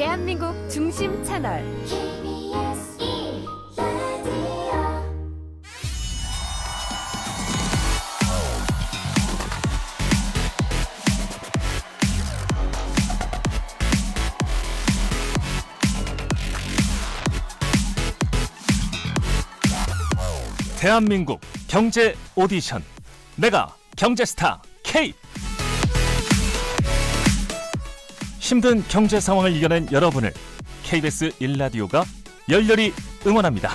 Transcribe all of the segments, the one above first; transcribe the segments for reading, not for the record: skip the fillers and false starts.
대한민국 중심 채널 KBS 1라디오 대한민국 경제 오디션 내가 경제스타 K. 힘든 경제 상황을 이겨낸 여러분을 KBS 1라디오가 열렬히 응원합니다.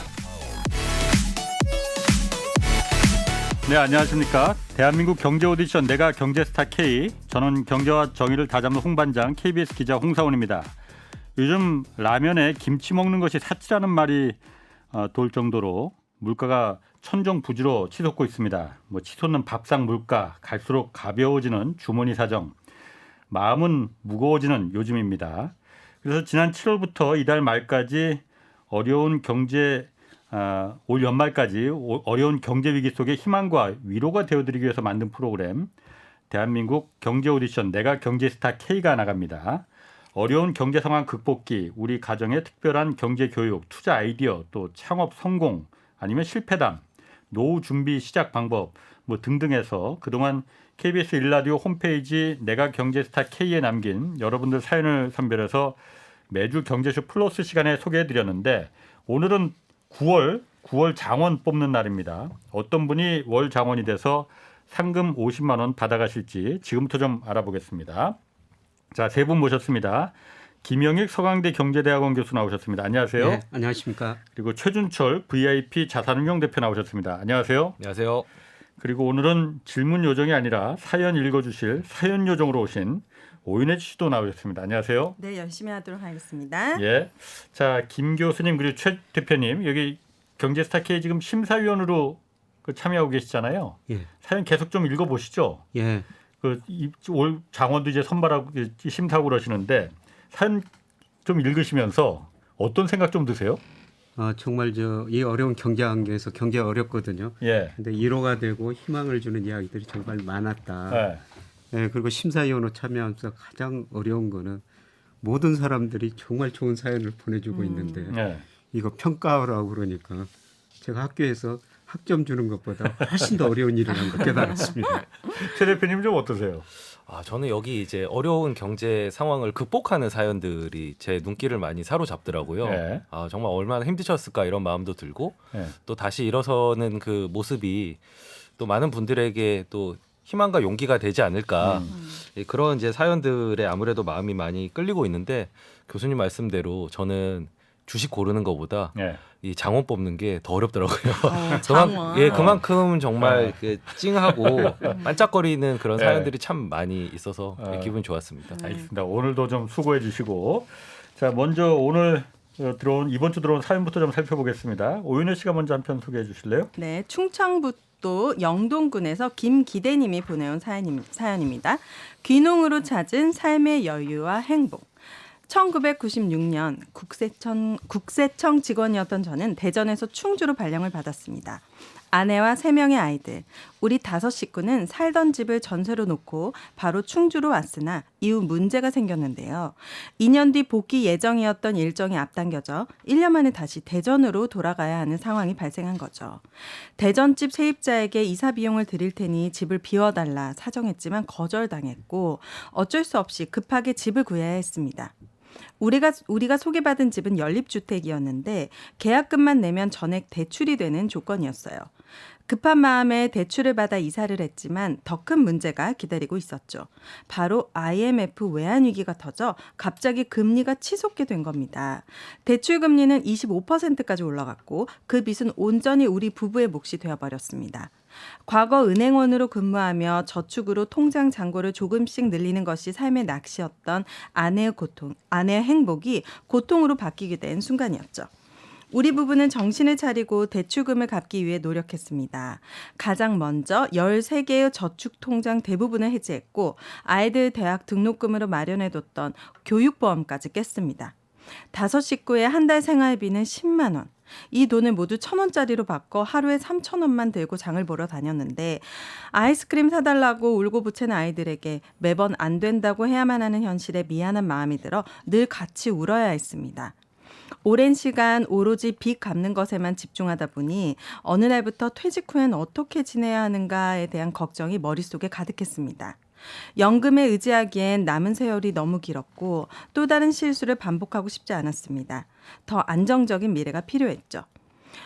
네, 안녕하십니까. 대한민국 경제 오디션 내가 경제스타 K. 저는 경제와 정의를 다잡는 홍반장 KBS 기자 홍사원입니다. 요즘 라면에 김치 먹는 것이 사치라는 말이 돌 정도로 물가가 천정부지로 치솟고 있습니다. 치솟는 밥상 물가, 갈수록 가벼워지는 주머니 사정, 마음은 무거워지는 요즘입니다. 그래서 지난 7월부터 이달 말까지 어려운 경제 올 연말까지 어려운 경제 위기 속에 희망과 위로가 되어드리기 위해서 만든 프로그램 대한민국 경제 오디션 내가 경제스타 K가 나갑니다. 어려운 경제 상황 극복기, 우리 가정의 특별한 경제 교육, 투자 아이디어, 또 창업 성공 아니면 실패담, 노후 준비 시작 방법 등등 해서 그동안 KBS 1라디오 홈페이지 내가 경제스타 K에 남긴 여러분들 사연을 선별해서 매주 경제쇼 플러스 시간에 소개해드렸는데 오늘은 9월 장원 뽑는 날입니다. 어떤 분이 월 장원이 돼서 상금 50만 원 받아가실지 지금부터 좀 알아보겠습니다. 자, 세 분 모셨습니다. 김영익 서강대 경제대학원 교수 나오셨습니다. 안녕하세요. 네, 안녕하십니까. 그리고 최준철 VIP 자산운용 대표 나오셨습니다. 안녕하세요. 안녕하세요. 그리고 오늘은 질문 요정이 아니라 사연 읽어주실 사연 요정으로 오신 오윤혜 씨도 나오셨습니다. 안녕하세요. 네, 열심히 하도록 하겠습니다. 예. 자, 김 교수님 그리고 최 대표님 여기 경제스타 K 지금 심사위원으로 참여하고 계시잖아요. 예. 사연 계속 좀 읽어보시죠. 예. 올 장원도 이제 선발하고 심사하고 그러시는데 사연 좀 읽으시면서 어떤 생각 좀 드세요? 정말 이 어려운 경제 환경에서 경제 어렵거든요. 예. 근데 위로가 되고 희망을 주는 이야기들이 정말 많았다. 예. 예, 그리고 심사위원으로 참여하면서 가장 어려운 거는 모든 사람들이 정말 좋은 사연을 보내주고 있는데 예. 이거 평가하라고 그러니까 제가 학교에서 학점 주는 것보다 훨씬 더 어려운 일을 한 걸 깨달았습니다. 최 대표님 좀 어떠세요? 저는 여기 이제 어려운 경제 상황을 극복하는 사연들이 제 눈길을 많이 사로잡더라고요. 네. 정말 얼마나 힘드셨을까 이런 마음도 들고 네. 또 다시 일어서는 그 모습이 또 많은 분들에게 또 희망과 용기가 되지 않을까. 그런 이제 사연들에 아무래도 마음이 많이 끌리고 있는데 교수님 말씀대로 저는 주식 고르는 것보다 예. 이 장원 뽑는 게 더 어렵더라고요. 장원. 그만큼 정말 찡하고 반짝거리는 그런 사연들이 참 많이 있어서 기분이 좋았습니다. 알겠습니다. 오늘도 좀 수고해 주시고 자, 먼저 오늘 이번 주 들어온 사연부터 좀 살펴보겠습니다. 오윤혜 씨가 먼저 한 편 소개해 주실래요? 네, 충청북도 영동군에서 김기대님이 보내온 사연입니다. 귀농으로 찾은 삶의 여유와 행복. 1996년 국세청 직원이었던 저는 대전에서 충주로 발령을 받았습니다. 아내와 3명의 아이들, 우리 5 식구는 살던 집을 전세로 놓고 바로 충주로 왔으나 이후 문제가 생겼는데요. 2년 뒤 복귀 예정이었던 일정이 앞당겨져 1년 만에 다시 대전으로 돌아가야 하는 상황이 발생한 거죠. 대전집 세입자에게 이사 비용을 드릴 테니 집을 비워달라 사정했지만 거절당했고 어쩔 수 없이 급하게 집을 구해야 했습니다. 우리가 소개받은 집은 연립주택이었는데 계약금만 내면 전액 대출이 되는 조건이었어요. 급한 마음에 대출을 받아 이사를 했지만 더 큰 문제가 기다리고 있었죠. 바로 IMF 외환위기가 터져 갑자기 금리가 치솟게 된 겁니다. 대출 금리는 25%까지 올라갔고 그 빚은 온전히 우리 부부의 몫이 되어버렸습니다. 과거 은행원으로 근무하며 저축으로 통장 잔고를 조금씩 늘리는 것이 삶의 낚시였던 아내의 행복이 고통으로 바뀌게 된 순간이었죠. 우리 부부는 정신을 차리고 대출금을 갚기 위해 노력했습니다. 가장 먼저 13개의 저축통장 대부분을 해지했고 아이들 대학 등록금으로 마련해뒀던 교육보험까지 깼습니다. 5 식구의 한 달 생활비는 10만 원. 이 돈을 모두 1,000원짜리로 바꿔 하루에 3,000원만 들고 장을 보러 다녔는데 아이스크림 사달라고 울고부채는 아이들에게 매번 안 된다고 해야만 하는 현실에 미안한 마음이 들어 늘 같이 울어야 했습니다. 오랜 시간 오로지 빚 갚는 것에만 집중하다 보니 어느 날부터 퇴직 후엔 어떻게 지내야 하는가에 대한 걱정이 머릿속에 가득했습니다. 연금에 의지하기엔 남은 세월이 너무 길었고 또 다른 실수를 반복하고 싶지 않았습니다. 더 안정적인 미래가 필요했죠.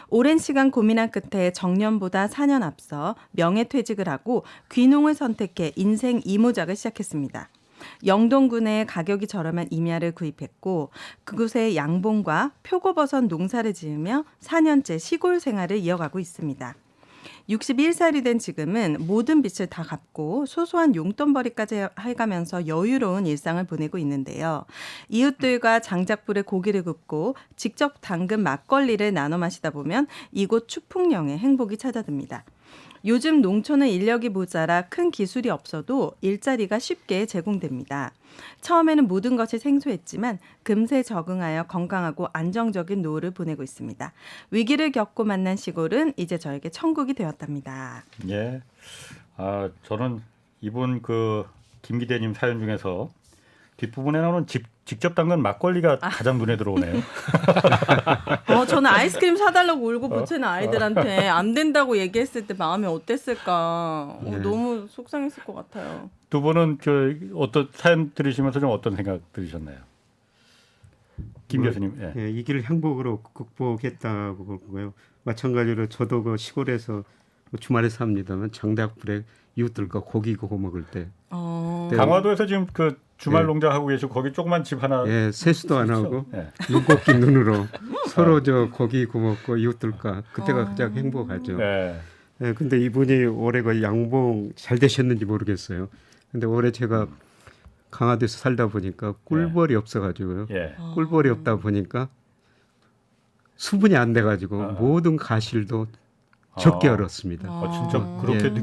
오랜 시간 고민한 끝에 정년보다 4년 앞서 명예퇴직을 하고 귀농을 선택해 인생 이모작을 시작했습니다. 영동군에 가격이 저렴한 임야를 구입했고 그곳에 양봉과 표고버섯 농사를 지으며 4년째 시골 생활을 이어가고 있습니다. 61살이 된 지금은 모든 빚을 다 갚고 소소한 용돈벌이까지 해가면서 여유로운 일상을 보내고 있는데요. 이웃들과 장작불에 고기를 굽고 직접 담근 막걸리를 나눠 마시다 보면 이곳 추풍령에 행복이 찾아듭니다. 요즘 농촌은 인력이 모자라 큰 기술이 없어도 일자리가 쉽게 제공됩니다. 처음에는 모든 것이 생소했지만 금세 적응하여 건강하고 안정적인 노후를 보내고 있습니다. 위기를 겪고 만난 시골은 이제 저에게 천국이 되었답니다. 예. 아, 저는 이분 그 김기대님 사연 중에서 뒷부분에 나오는 직접 담근 막걸리가 가장 눈에 들어오네요. 저는 아이스크림 사달라고 울고 부채는 아이들한테 안 된다고 얘기했을 때 마음이 어땠을까. 너무 속상했을 것 같아요. 두 분은 어떤 사연 들으시면서 좀 어떤 생각 들으셨나요? 김 교수님. 예. 예, 이 길을 행복으로 극복했다고 보고요. 마찬가지로 저도 그 시골에서 주말에 삽니다만 장작불에 이웃들과 고기 구워 먹을 때 네. 강화도에서 지금 그 주말 예. 농장 하고 계시고 거기 조그만 집 하나. 예, 세수도 안 하고 예. 눈곱기 눈으로 서로 저 고기 구워 먹고 이웃들과 그때가 가장 행복하죠. 예. 예, 근데 이분이 올해 그 양봉 잘 되셨는지 모르겠어요. 근데 올해 제가 강화도에서 살다 보니까 꿀벌이 없어가지고요. 예. 꿀벌이 없다 보니까 수분이 안 돼가지고 모든 가실도 적게 얼었습니다. 진짜 그렇게 예.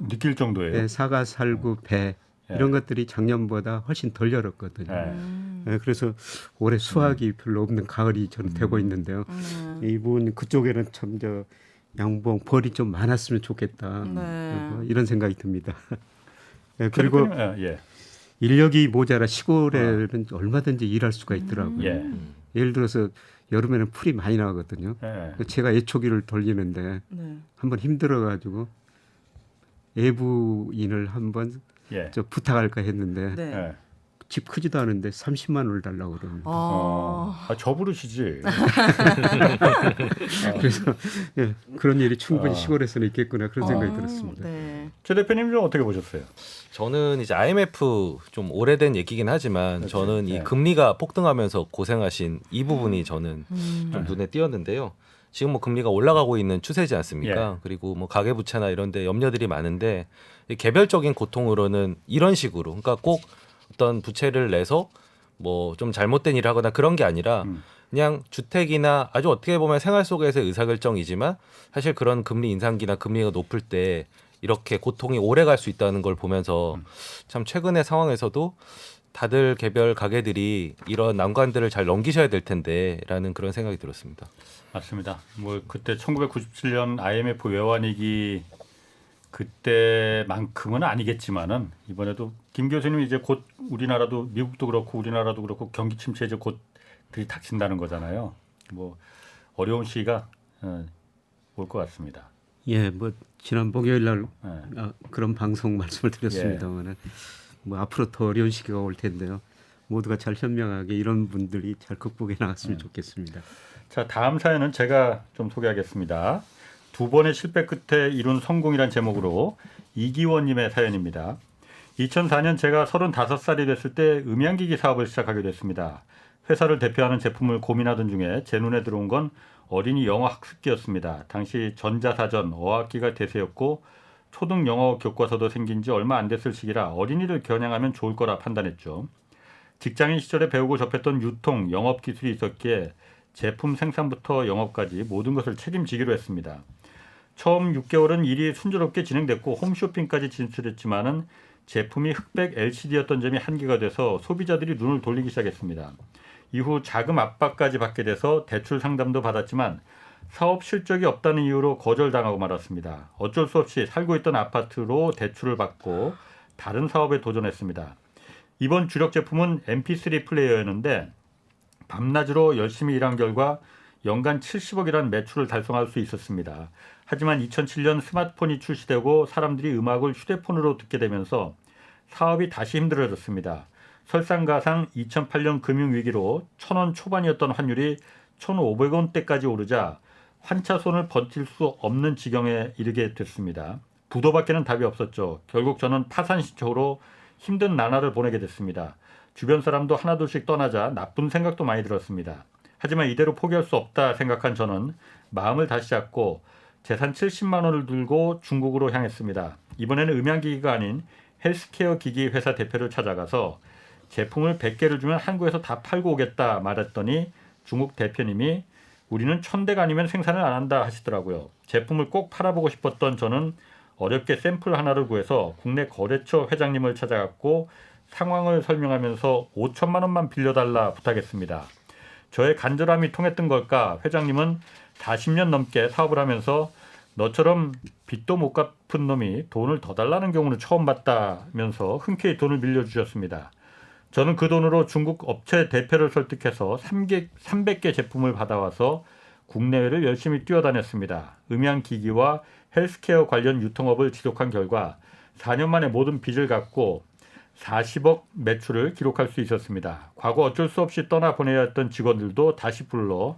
느낄 정도예요. 예, 사과, 살구, 배 이런 것들이 작년보다 훨씬 덜 열었거든요. 예, 그래서 올해 수확이 별로 없는 가을이 저는 되고 있는데요. 이분 그쪽에는 참 저 양봉 벌이 좀 많았으면 좋겠다. 이런 생각이 듭니다. 예, 그리고 예. 인력이 모자라 시골에는 얼마든지 일할 수가 있더라고요. 예. 예를 들어서 여름에는 풀이 많이 나거든요. 예. 제가 애초기를 돌리는데 한번 힘들어가지고 애부인을 한번 예. 저 부탁할까 했는데 예. 집 크지도 않은데 30만 원을 달라고 그럽니다. 저 부르시지. 그래서 예, 그런 일이 충분히 시골에서는 있겠구나 그런 생각이 들었습니다. 네. 최 대표님 좀 어떻게 보셨어요? 저는 이제 IMF 좀 오래된 얘기긴 하지만 그렇지. 저는 이 네. 금리가 폭등하면서 고생하신 이 부분이 저는 좀 눈에 띄었는데요. 지금 뭐 금리가 올라가고 있는 추세지 않습니까? 예. 그리고 그리고 뭐 가계부채나 이런 데 염려들이 많은데 이 개별적인 고통으로는 이런 식으로 그러니까 꼭 어떤 부채를 내서 뭐 좀 잘못된 일을 하거나 그런 게 아니라 그냥 주택이나 아주 어떻게 보면 생활 속에서의 의사결정이지만 사실 그런 금리 인상기나 금리가 높을 때 이렇게 고통이 오래 갈 수 있다는 걸 보면서 참 최근의 상황에서도 다들 개별 가게들이 이런 난관들을 잘 넘기셔야 될 텐데라는 그런 생각이 들었습니다. 맞습니다. 뭐 그때 1997년 IMF 외환위기 그때만큼은 아니겠지만은 이번에도 김 교수님 이제 곧 우리나라도 미국도 그렇고 우리나라도 그렇고 경기 침체 이제 곧 들이닥친다는 거잖아요. 뭐 어려운 시기가 올 것 같습니다. 예, 뭐 지난 목요일 날 예. 그런 방송 말씀을 드렸습니다만은 뭐 앞으로 더 어려운 시기가 올 텐데요. 모두가 잘 현명하게 이런 분들이 잘 극복해 나갔으면 좋겠습니다. 자, 다음 사연은 제가 좀 소개하겠습니다. 2번의 실패 끝에 이룬 성공이란 제목으로 이기원님의 사연입니다. 2004년 제가 35살이 됐을 때 음향기기 사업을 시작하게 됐습니다. 회사를 대표하는 제품을 고민하던 중에 제 눈에 들어온 건 어린이 영어 학습기였습니다. 당시 전자사전, 어학기가 대세였고 초등 영어 교과서도 생긴 지 얼마 안 됐을 시기라 어린이를 겨냥하면 좋을 거라 판단했죠. 직장인 시절에 배우고 접했던 유통, 영업 기술이 있었기에 제품 생산부터 영업까지 모든 것을 책임지기로 했습니다. 처음 6개월은 일이 순조롭게 진행됐고 홈쇼핑까지 진출했지만은 제품이 흑백 LCD였던 점이 한계가 돼서 소비자들이 눈을 돌리기 시작했습니다. 이후 자금 압박까지 받게 돼서 대출 상담도 받았지만 사업 실적이 없다는 이유로 거절당하고 말았습니다. 어쩔 수 없이 살고 있던 아파트로 대출을 받고 다른 사업에 도전했습니다. 이번 주력 제품은 MP3 플레이어였는데 밤낮으로 열심히 일한 결과 연간 70억이라는 매출을 달성할 수 있었습니다. 하지만 2007년 스마트폰이 출시되고 사람들이 음악을 휴대폰으로 듣게 되면서 사업이 다시 힘들어졌습니다. 설상가상 2008년 금융위기로 1,000원 초반이었던 환율이 1,500원대까지 오르자 환차손을 버틸 수 없는 지경에 이르게 됐습니다. 부도밖에는 답이 없었죠. 결국 저는 파산 신청으로 힘든 나날을 보내게 됐습니다. 주변 사람도 하나둘씩 떠나자 나쁜 생각도 많이 들었습니다. 하지만 이대로 포기할 수 없다 생각한 저는 마음을 다시 잡고 재산 70만 원을 들고 중국으로 향했습니다. 이번에는 음향기기가 아닌 헬스케어 기기 회사 대표를 찾아가서 제품을 100개를 주면 한국에서 다 팔고 오겠다 말했더니 중국 대표님이 우리는 1,000대가 아니면 생산을 안 한다 하시더라고요. 제품을 꼭 팔아보고 싶었던 저는 어렵게 샘플 하나를 구해서 국내 거래처 회장님을 찾아갔고 상황을 설명하면서 5천만 원만 빌려달라 부탁했습니다. 저의 간절함이 통했던 걸까 회장님은 40년 넘게 사업을 하면서 너처럼 빚도 못 갚은 놈이 돈을 더 달라는 경우는 처음 봤다면서 흔쾌히 돈을 빌려주셨습니다. 저는 그 돈으로 중국 업체 대표를 설득해서 300개 제품을 받아와서 국내외를 열심히 뛰어다녔습니다. 음향기기와 헬스케어 관련 유통업을 지속한 결과 4년 만에 모든 빚을 갚고 40억 매출을 기록할 수 있었습니다. 과거 어쩔 수 없이 떠나보내야 했던 직원들도 다시 불러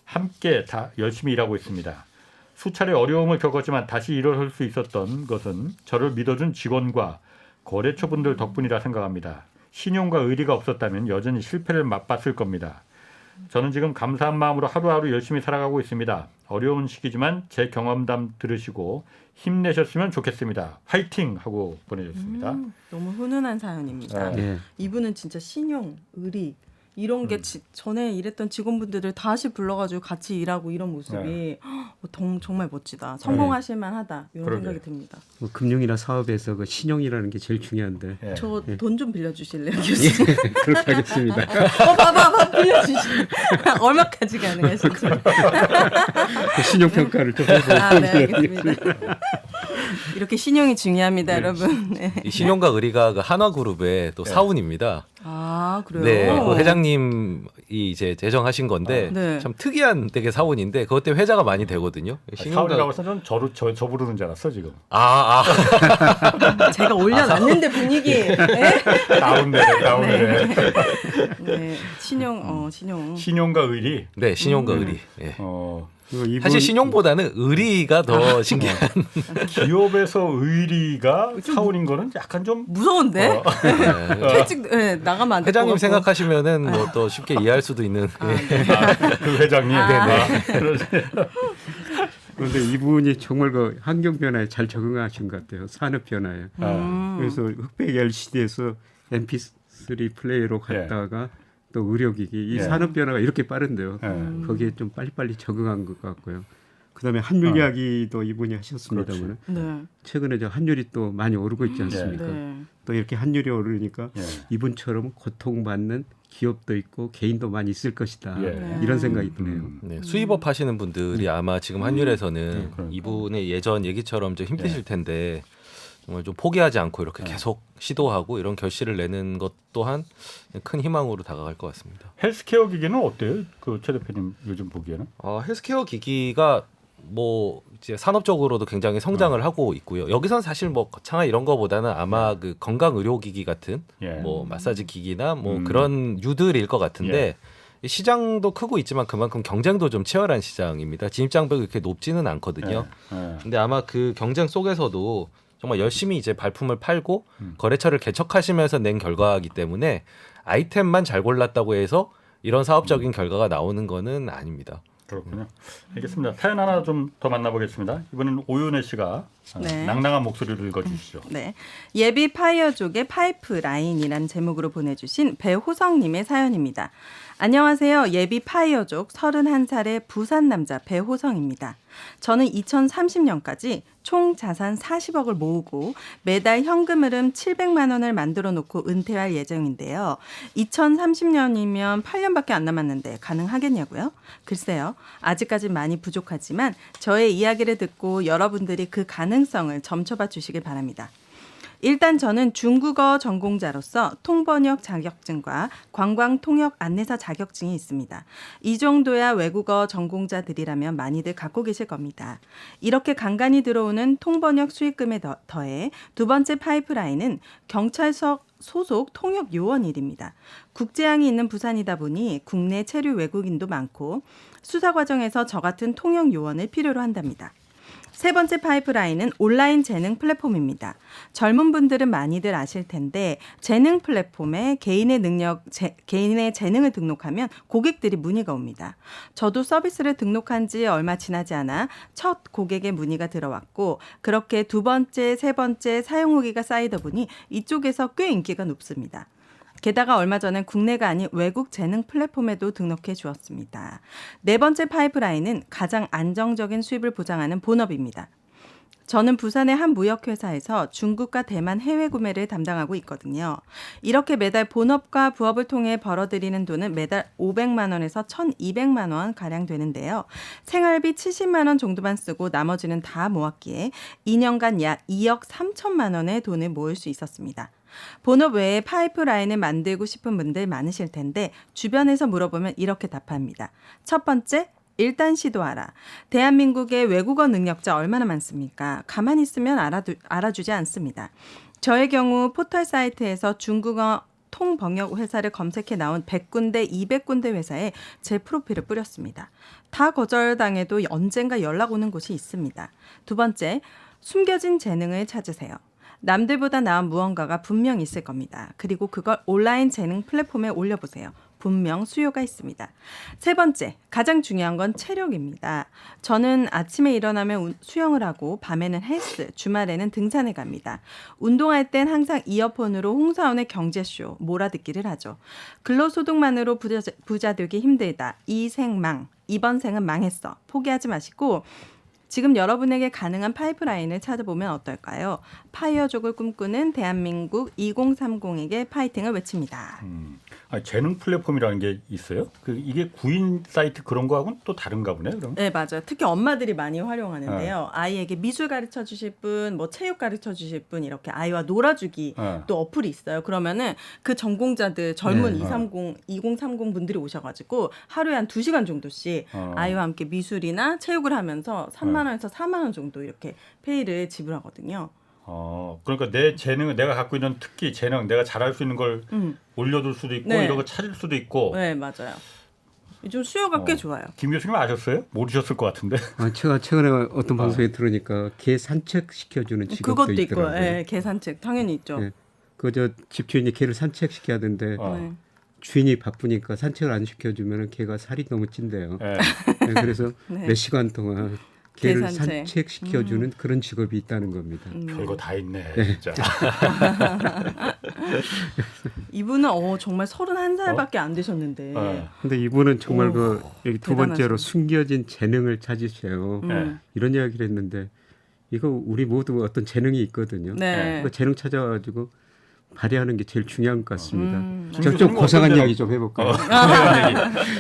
함께 다 열심히 일하고 있습니다. 수차례 어려움을 겪었지만 다시 일어설 수 있었던 것은 저를 믿어준 직원과 거래처분들 덕분이라 생각합니다. 신용과 의리가 없었다면 여전히 실패를 맛봤을 겁니다. 저는 지금 감사한 마음으로 하루하루 열심히 살아가고 있습니다. 어려운 시기지만 제 경험담 들으시고 힘내셨으면 좋겠습니다. 화이팅! 하고 보내줬습니다. 너무 훈훈한 사연입니다. 네. 예. 이분은 진짜 신용, 의리 이런 게 전에 일했던 직원분들을 다시 불러가지고 같이 일하고 이런 모습이 정말 멋지다. 성공하실 만하다. 이런 그러게요. 생각이 듭니다. 뭐 금융이나 사업에서 그 신용이라는 게 제일 중요한데. 예. 저 돈 좀 빌려주실래요, 교수님? 그렇게 하겠습니다. 봐봐, 빌려주실. 얼마까지 가능하신지. 신용 평가를 좀 해보고. 아, 네, 알겠습니다. 이렇게 신용이 중요합니다, 여러분. 네. 이 신용과 의리가 그 한화그룹의 또 사운입니다. 아, 그래요? 네, 그 회장님이 이제 제정하신 건데 네. 참 특이한 되게 사원인데 그것 때문에 회자가 많이 되거든요. 사원이라고 해서 저는 저 부르는 줄 알았어 지금. 제가 올려놨는데 분위기. 네? 나오네. 네, 신용. 신용과 의리. 네, 신용과 의리. 예. 이분, 사실 신용보다는 의리가 더 신기한. 기업에서 의리가 사원인 거는 약간 좀 무서운데? 퇴직 나가면 안 될 것 회장님 같고. 생각하시면은 뭐 또 쉽게 이해할 수도 있는. 그 회장님. 그런데 이분이 정말 그 환경 변화에 잘 적응하신 것 같아요. 산업 변화에. 그래서 흑백 LCD에서 MP3 플레이어로 갔다가 또 의료기기 이 산업 변화가 이렇게 빠른데요. 거기에 좀 빨리빨리 적응한 것 같고요. 그다음에 환율 이야기도 이분이 하셨습니다만 네. 최근에 저 환율이 또 많이 오르고 있지 않습니까? 네. 또 이렇게 환율이 오르니까 이분처럼 고통받는 기업도 있고 개인도 많이 있을 것이다. 이런 생각이 드네요. 네, 수입업 하시는 분들이 아마 지금 환율에서는 이분의 예전 얘기처럼 좀 힘드실 텐데 정말 좀 포기하지 않고 이렇게 계속 시도하고 이런 결실을 내는 것 또한 큰 희망으로 다가갈 것 같습니다. 헬스케어 기기는 어때요? 그 최 대표님 요즘 보기에는? 헬스케어 기기가 뭐 이제 산업적으로도 굉장히 성장을 하고 있고요. 여기선 사실 뭐 거창한 이런 거보다는 아마 그 건강 의료 기기 같은 뭐 마사지 기기나 뭐 그런 유들일 것 같은데 시장도 크고 있지만 그만큼 경쟁도 좀 치열한 시장입니다. 진입 장벽이 그렇게 높지는 않거든요. 근데 아마 그 경쟁 속에서도 정말 열심히 이제 발품을 팔고 거래처를 개척하시면서 낸 결과이기 때문에 아이템만 잘 골랐다고 해서 이런 사업적인 결과가 나오는 거는 아닙니다. 그렇군요. 알겠습니다. 사연 하나 좀 더 만나보겠습니다. 이번에는 오윤혜 씨가 네. 낭낭한 목소리를 읽어주시죠. 네. 예비 파이어족의 파이프라인이란 제목으로 보내주신 배호성님의 사연입니다. 안녕하세요. 예비 파이어족 31살의 부산 남자 배호성입니다. 저는 2030년까지 총 자산 40억을 모으고 매달 현금 흐름 700만 원을 만들어 놓고 은퇴할 예정인데요. 2030년이면 8년밖에 안 남았는데 가능하겠냐고요? 글쎄요. 아직까지 많이 부족하지만 저의 이야기를 듣고 여러분들이 그 가능성을 점쳐봐 주시길 바랍니다. 일단 저는 중국어 전공자로서 통번역 자격증과 관광통역 안내사 자격증이 있습니다. 이 정도야 외국어 전공자들이라면 많이들 갖고 계실 겁니다. 이렇게 간간히 들어오는 통번역 수익금에 더해 두 번째 파이프라인은 경찰서 소속 통역 요원 일입니다. 국제항이 있는 부산이다 보니 국내 체류 외국인도 많고 수사 과정에서 저 같은 통역 요원을 필요로 한답니다. 세 번째 파이프라인은 온라인 재능 플랫폼입니다. 젊은 분들은 많이들 아실 텐데 재능 플랫폼에 개인의 재능을 등록하면 고객들이 문의가 옵니다. 저도 서비스를 등록한 지 얼마 지나지 않아 첫 고객의 문의가 들어왔고 그렇게 두 번째, 세 번째 사용 후기가 쌓이다 보니 이쪽에서 꽤 인기가 높습니다. 게다가 얼마 전엔 국내가 아닌 외국 재능 플랫폼에도 등록해 주었습니다. 네 번째 파이프라인은 가장 안정적인 수입을 보장하는 본업입니다. 저는 부산의 한 무역회사에서 중국과 대만 해외 구매를 담당하고 있거든요. 이렇게 매달 본업과 부업을 통해 벌어들이는 돈은 매달 500만 원에서 1,200만 원 가량 되는데요. 생활비 70만 원 정도만 쓰고 나머지는 다 모았기에 2년간 약 2억 3천만 원의 돈을 모을 수 있었습니다. 본업 외에 파이프라인을 만들고 싶은 분들 많으실 텐데 주변에서 물어보면 이렇게 답합니다. 첫 번째, 일단 시도하라. 대한민국의 외국어 능력자 얼마나 많습니까? 가만히 있으면 알아주지 않습니다. 저의 경우 포털 사이트에서 중국어 통번역 회사를 검색해 나온 100군데, 200군데 회사에 제 프로필을 뿌렸습니다. 다 거절당해도 언젠가 연락 오는 곳이 있습니다. 두 번째, 숨겨진 재능을 찾으세요. 남들보다 나은 무언가가 분명 있을 겁니다. 그리고 그걸 온라인 재능 플랫폼에 올려보세요. 분명 수요가 있습니다. 세 번째, 가장 중요한 건 체력입니다. 저는 아침에 일어나면 수영을 하고 밤에는 헬스, 주말에는 등산을 갑니다. 운동할 땐 항상 이어폰으로 홍사원의 경제쇼 몰아듣기를 하죠. 근로소득만으로 부자 되기 힘들다. 이 생망, 이번 생은 망했어. 포기하지 마시고 지금 여러분에게 가능한 파이프라인을 찾아보면 어떨까요? 파이어족을 꿈꾸는 대한민국 2030에게 파이팅을 외칩니다. 재능 플랫폼이라는 게 있어요? 이게 구인 사이트 그런 거하고는 또 다른가 보네. 그럼? 네, 맞아요. 특히 엄마들이 많이 활용하는데요. 아이에게 미술 가르쳐 주실 분, 뭐 체육 가르쳐 주실 분 이렇게 아이와 놀아주기 또 어플이 있어요. 그러면은 그 전공자들 젊은 2030 분들이 오셔가지고 하루에 한 2시간 정도씩 아이와 함께 미술이나 체육을 하면서 3만 원에서 4만 원 정도 이렇게 페이를 지불하거든요. 그러니까 내 재능을 내가 갖고 있는 특기 재능 내가 잘할 수 있는 걸 올려둘 수도 있고 네. 이런 거 찾을 수도 있고. 네, 맞아요. 요즘 수요가 꽤 좋아요. 김 교수님 아셨어요? 모르셨을 것 같은데. 제가 최근에 어떤 방송에 들으니까 개 산책 시켜주는 직업도 그것도 있더라고요. 있고, 네, 개 산책 당연히 있죠. 네. 그저 집주인이 개를 산책시켜야 하는데 네. 주인이 바쁘니까 산책을 안 시켜주면 개가 살이 너무 찐대요. 네. 네, 그래서 네. 몇 시간 동안 개를 개 산책. 산책시켜주는 그런 직업이 있다는 겁니다. 별거 다 있네, 진짜. 이분은 정말 31살밖에 안 되셨는데. 근데 이분은 정말 여기 두 번째로 대단하시네. 숨겨진 재능을 찾으세요. 이런 이야기를 했는데 이거 우리 모두 어떤 재능이 있거든요. 네. 그 재능 찾아가지고 발휘하는 게 제일 중요한 것 같습니다. 네. 저 좀 고상한 이야기 좀 해볼까요?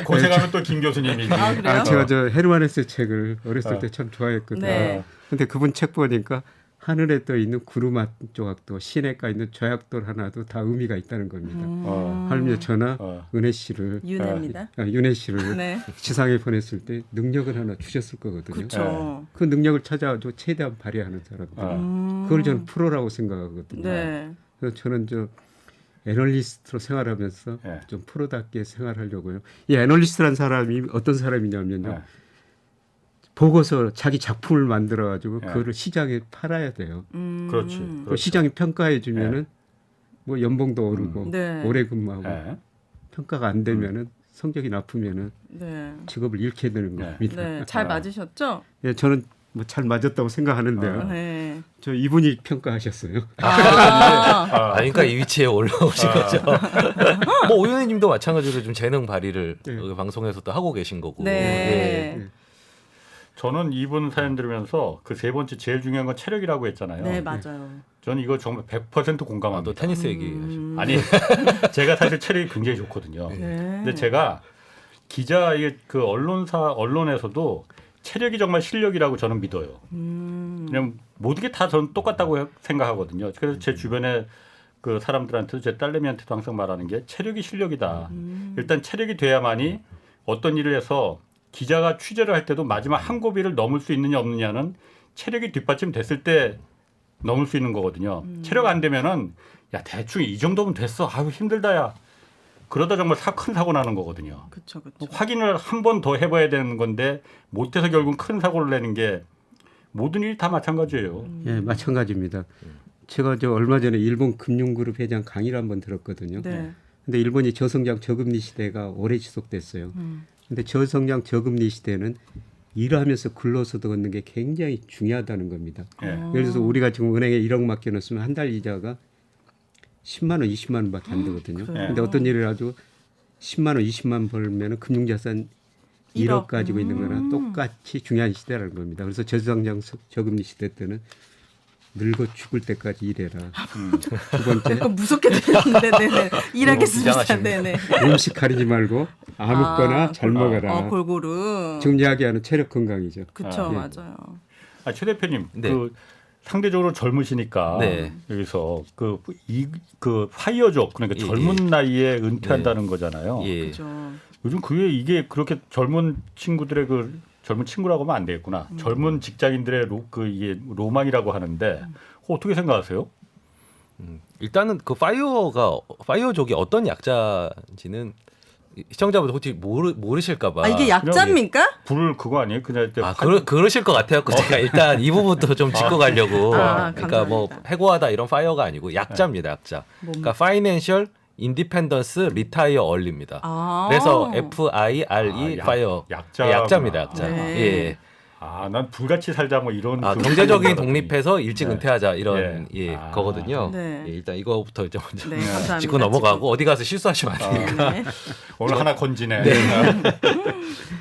고생하면 또 김 교수님이지. 그래요? 제가 저 헤르만헤세 책을 어렸을 때 참 좋아했거든요. 네. 근데 그분 책 보니까 하늘에 떠 있는 구름 한 조각도 시내가 있는 조약돌 하나도 다 의미가 있다는 겁니다. 하물며 저나 은혜 씨를 윤혜입니다. 윤혜 씨를 네. 지상에 보냈을 때 능력을 하나 주셨을 거거든요. 그렇죠. 그 능력을 찾아가지고 최대한 발휘하는 사람들. 그걸 저는 프로라고 생각하거든요. 네. 그래서 저는 애널리스트로 생활하면서 좀 프로답게 생활하려고요. 이 애널리스트란 사람이 어떤 사람이냐면요. 보고서 자기 작품을 만들어가지고 그거를 시장에 팔아야 돼요. 그렇지. 그 시장이 평가해주면은 뭐 연봉도 오르고 네. 오래 근무하고 평가가 안 되면은 성적이 나쁘면은 네. 직업을 잃게 되는 겁니다. 네. 잘 맞으셨죠? 예, 저는 뭐 잘 맞았다고 생각하는데요. 네. 저 이분이 평가하셨어요. 그러니까 이 위치에 올라오신 거죠. 뭐 오윤혜님도 마찬가지로 좀 재능 발휘를 네. 여기 방송에서 또 하고 계신 거고. 네. 예. 저는 이분 사연 들으면서 그 세 번째 제일 중요한 건 체력이라고 했잖아요. 네, 맞아요. 저는 이거 정말 100% 아, 공감합니다. 또 테니스 얘기하시고. 아니 제가 사실 체력이 굉장히 좋거든요. 네. 근데 제가 기자의 그 언론에서도 체력이 정말 실력이라고 저는 믿어요. 그냥 모든 게 다 저는 똑같다고 생각하거든요. 그래서 제 주변에 그 사람들한테도 제 딸내미한테도 항상 말하는 게 체력이 실력이다. 일단 체력이 돼야만이 어떤 일을 해서 기자가 취재를 할 때도 마지막 한 고비를 넘을 수 있느냐 없느냐는 체력이 뒷받침됐을 때 넘을 수 있는 거거든요. 체력 안 되면은 야 대충 이 정도면 됐어. 아유 힘들다야. 그러다 정말 큰 사고 나는 거거든요. 그렇죠. 확인을 한 번 더 해봐야 되는 건데 못해서 결국 큰 사고를 내는 게 모든 일이 다 마찬가지예요. 예, 마찬가지입니다. 제가 저 얼마 전에 일본 금융그룹 회장 강의를 한번 들었거든요. 네. 근데 일본이 저성장 저금리 시대가 오래 지속됐어요. 근데 저성장 저금리 시대는 일하면서 근로소득 얻는 게 굉장히 중요하다는 겁니다. 예. 예를 들어서 우리가 지금 은행에 1억 맡겨놓으면 한 달 이자가 10만 원, 20만 원밖에 안 되거든요. 그래요? 근데 어떤 일을 아주 10만 원, 20만 원 벌면 금융자산 1억 가지고 있는 거나 똑같이 중요한 시대라는 겁니다. 그래서 저성장 저금리 시대 때는 늙어 죽을 때까지 일해라. 두 번째, 약간 무섭게 들렸는데, 네네. 일하겠습니다. 비장하십니다. 네네. 음식 가리지 말고 아무거나 잘 먹어라. 골고루. 지금 이야기하는 체력 건강이죠. 그쵸, 예. 맞아요. 최 대표님, 네. 그 상대적으로 젊으시니까 네. 여기서 그 파이어족 그러니까 예, 젊은 나이에 은퇴한다는 거잖아요. 예. 그죠. 요즘 그게 이게 그렇게 젊은 친구들의 그 젊은 친구라고 하면 안 되겠구나. 젊은 직장인들의 이게 로망이라고 하는데 어떻게 생각하세요? 일단은 그 파이어족이 어떤 약자인지는 시청자분들 혹시 모르실까봐. 이게 약자입니까? 불을 그거 아니에요? 그냥 그러실 것 같아요. 제가 일단 이 부분부터 좀 짚고 가려고. 아, 그러니까 뭐 감사합니다. 해고하다 이런 파이어가 아니고 약자입니다. 약자. 그러니까 파이낸셜 인디펜던스 리타이어 얼리입니다. 아. 그래서 FIRE 파이어 약자입니다. 약자. 네. 예. 난 불같이 살자 뭐 이런 경제적인 독립해서 일찍 네. 은퇴하자 이런 거거든요. 네. 예, 일단 이거부터 좀 먼저 네, 감사합니다. 짚고 넘어가고 어디 가서 실수하시면 안 되니까. 네. 오늘 하나 건지네.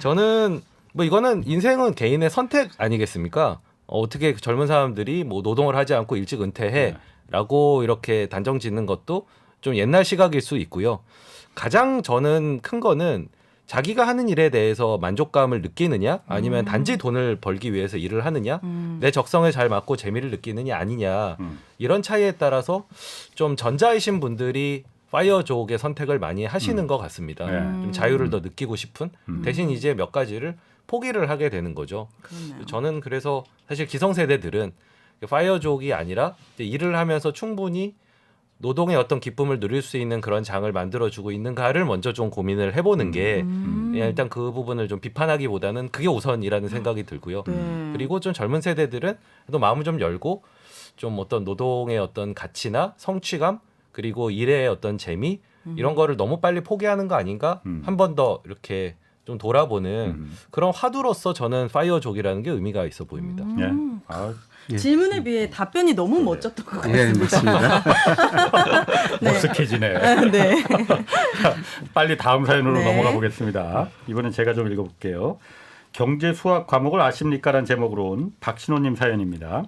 저는 뭐 이거는 인생은 개인의 선택 아니겠습니까? 어떻게 젊은 사람들이 뭐 노동을 하지 않고 일찍 은퇴해라고 이렇게 단정 짓는 것도 좀 옛날 시각일 수 있고요. 가장 저는 큰 거는 자기가 하는 일에 대해서 만족감을 느끼느냐 아니면 단지 돈을 벌기 위해서 일을 하느냐 내 적성에 잘 맞고 재미를 느끼느냐 아니냐 이런 차이에 따라서 좀 전자이신 분들이 파이어족의 선택을 많이 하시는 것 같습니다. 네. 좀 자유를 더 느끼고 싶은 대신 이제 몇 가지를 포기를 하게 되는 거죠. 그렇네요. 저는 그래서 사실 기성세대들은 파이어족이 아니라 이제 일을 하면서 충분히 노동의 어떤 기쁨을 누릴 수 있는 그런 장을 만들어주고 있는가를 먼저 좀 고민을 해보는 게 일단 그 부분을 좀 비판하기보다는 그게 우선이라는 생각이 들고요. 네. 그리고 좀 젊은 세대들은 또 마음을 좀 열고 좀 어떤 노동의 어떤 가치나 성취감 그리고 일의 어떤 재미 이런 거를 너무 빨리 포기하는 거 아닌가 한 번 더 이렇게 좀 돌아보는 그런 화두로서 저는 파이어족이라는 게 의미가 있어 보입니다. 예. 질문에 비해 답변이 너무 멋졌던 것 예, 같습니다. 맞습니다. 머쓱해지네. 네. 빨리 다음 사연으로 네. 넘어가 보겠습니다. 이번엔 제가 좀 읽어볼게요. 경제 수학 과목을 아십니까라는 제목으로 온 박신호님 사연입니다.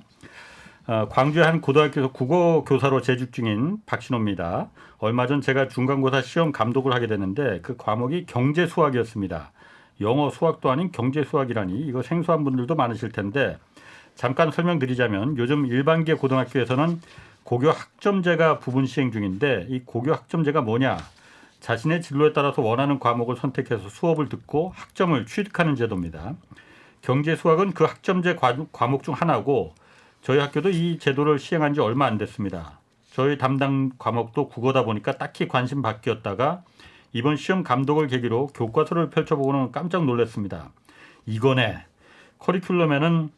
광주의 한 고등학교에서 국어 교사로 재직 중인 박신호입니다. 얼마 전 제가 중간고사 시험 감독을 하게 됐는데 그 과목이 경제 수학이었습니다. 영어 수학도 아닌 경제 수학이라니 이거 생소한 분들도 많으실 텐데 잠깐 설명드리자면 요즘 일반계 고등학교에서는 고교 학점제가 부분 시행 중인데 이 고교 학점제가 뭐냐? 자신의 진로에 따라서 원하는 과목을 선택해서 수업을 듣고 학점을 취득하는 제도입니다. 경제 수학은 그 학점제 과목 중 하나고 저희 학교도 이 제도를 시행한 지 얼마 안 됐습니다. 저희 담당 과목도 국어다 보니까 딱히 관심 밖이었다가 이번 시험 감독을 계기로 교과서를 펼쳐보고는 깜짝 놀랐습니다. 이거네. 커리큘럼에는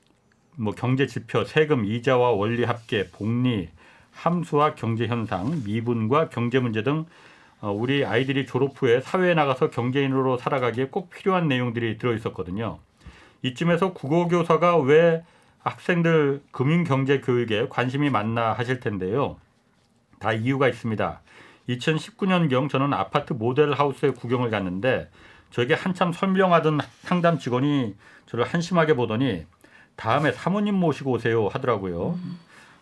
뭐 경제 지표, 세금, 이자와 원리 합계, 복리, 함수와 경제 현상, 미분과 경제 문제 등 우리 아이들이 졸업 후에 사회에 나가서 경제인으로 살아가기에 꼭 필요한 내용들이 들어 있었거든요. 이쯤에서 국어교사가 왜 학생들 금융경제 교육에 관심이 많나 하실 텐데요. 다 이유가 있습니다. 2019년경 저는 아파트 모델하우스에 구경을 갔는데 저에게 한참 설명하던 상담 직원이 저를 한심하게 보더니 다음에 사모님 모시고 오세요 하더라고요.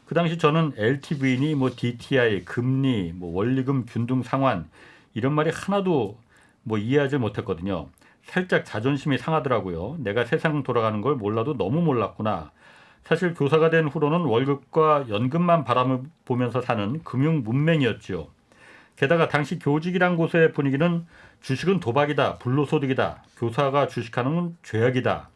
그 당시 저는 LTV니 뭐 DTI, 금리, 뭐 원리금 균등 상환 이런 말이 하나도 뭐 이해하지 못했거든요. 살짝 자존심이 상하더라고요. 내가 세상 돌아가는 걸 몰라도 너무 몰랐구나. 사실 교사가 된 후로는 월급과 연금만 바라보면서 사는 금융 문맹이었죠. 게다가 당시 교직이란 곳의 분위기는 주식은 도박이다, 불로소득이다, 교사가 주식하는 건 죄악이다.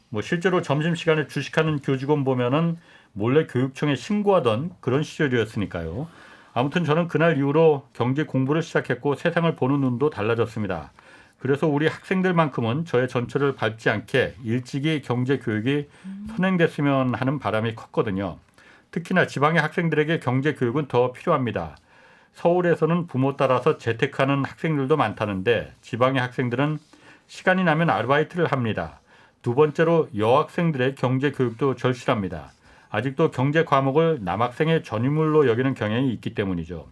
뭐 실제로 점심시간에 주식하는 교직원 보면은 몰래 교육청에 신고하던 그런 시절이었으니까요. 아무튼 저는 그날 이후로 경제 공부를 시작했고 세상을 보는 눈도 달라졌습니다. 그래서 우리 학생들만큼은 저의 전철을 밟지 않게 일찍이 경제 교육이 선행됐으면 하는 바람이 컸거든요. 특히나 지방의 학생들에게 경제 교육은 더 필요합니다. 서울에서는 부모 따라서 재택하는 학생들도 많다는데 지방의 학생들은 시간이 나면 아르바이트를 합니다. 두 번째로 여학생들의 경제 교육도 절실합니다. 아직도 경제 과목을 남학생의 전유물로 여기는 경향이 있기 때문이죠.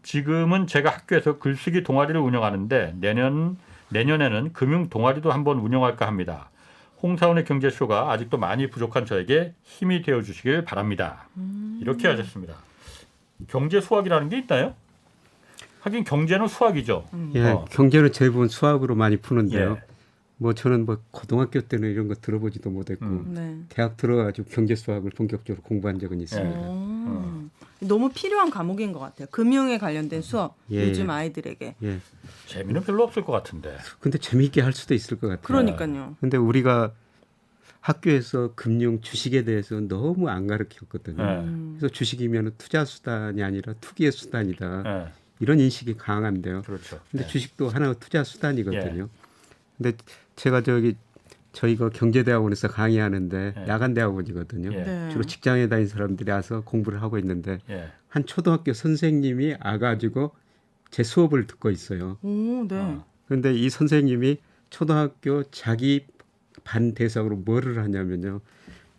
지금은 제가 학교에서 글쓰기 동아리를 운영하는데 내년에는 금융 동아리도 한번 운영할까 합니다. 홍사원의 경제쇼가 아직도 많이 부족한 저에게 힘이 되어주시길 바랍니다. 이렇게 하셨습니다. 경제 수학이라는 게 있나요? 하긴 경제는 수학이죠. 예, 경제는 대부분 수학으로 많이 푸는데요. 예. 뭐 저는 뭐 고등학교 때는 이런 거 들어보지도 못했고 네. 대학 들어가지고 경제 수학을 본격적으로 공부한 적은 있습니다. 너무 필요한 과목인 것 같아요. 금융에 관련된 수업 예, 요즘 예. 아이들에게. 예. 재미는 별로 없을 것 같은데. 근데 재미있게 할 수도 있을 것 같아요. 그러니까요. 근데 우리가 학교에서 금융 주식에 대해서 너무 안 가르쳤거든요. 그래서 주식이면 투자 수단이 아니라 투기의 수단이다. 예. 이런 인식이 강한데요. 그렇죠. 근데 예. 주식도 하나의 투자 수단이거든요. 근데 제가 저희가 경제대학원에서 강의하는데 예. 야간 대학원이거든요. 예. 네. 주로 직장에 다니는 사람들이 와서 공부를 하고 있는데 예. 한 초등학교 선생님이 와가지고 제 수업을 듣고 있어요. 오, 네. 그런데 이 선생님이 초등학교 자기 반 대상으로 뭐를 하냐면요.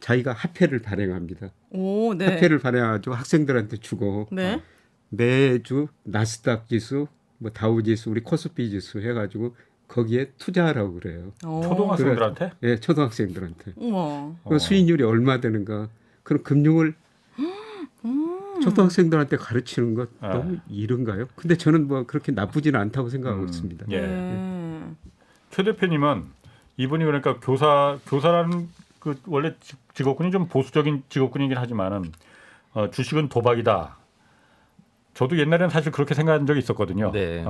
자기가 화폐를 발행합니다. 오, 네. 화폐를 발행해가지고 학생들한테 주고 네. 매주 나스닥 지수, 뭐 다우 지수, 우리 코스피 지수 해가지고 거기에 투자하라고 그래요. 오. 초등학생들한테? 예, 초등학생들한테. 우와. 그 수익률이 얼마 되는가? 그럼 금융을 초등학생들한테 가르치는 것 너무 이른가요? 근데 저는 뭐 그렇게 나쁘지는 않다고 생각하고 있습니다. 예. 네. 최 대표님은 이분이 그러니까 교사라는 그 원래 직업군이 좀 보수적인 직업군이긴 하지만은 주식은 도박이다. 저도 옛날에는 사실 그렇게 생각한 적이 있었거든요. 네.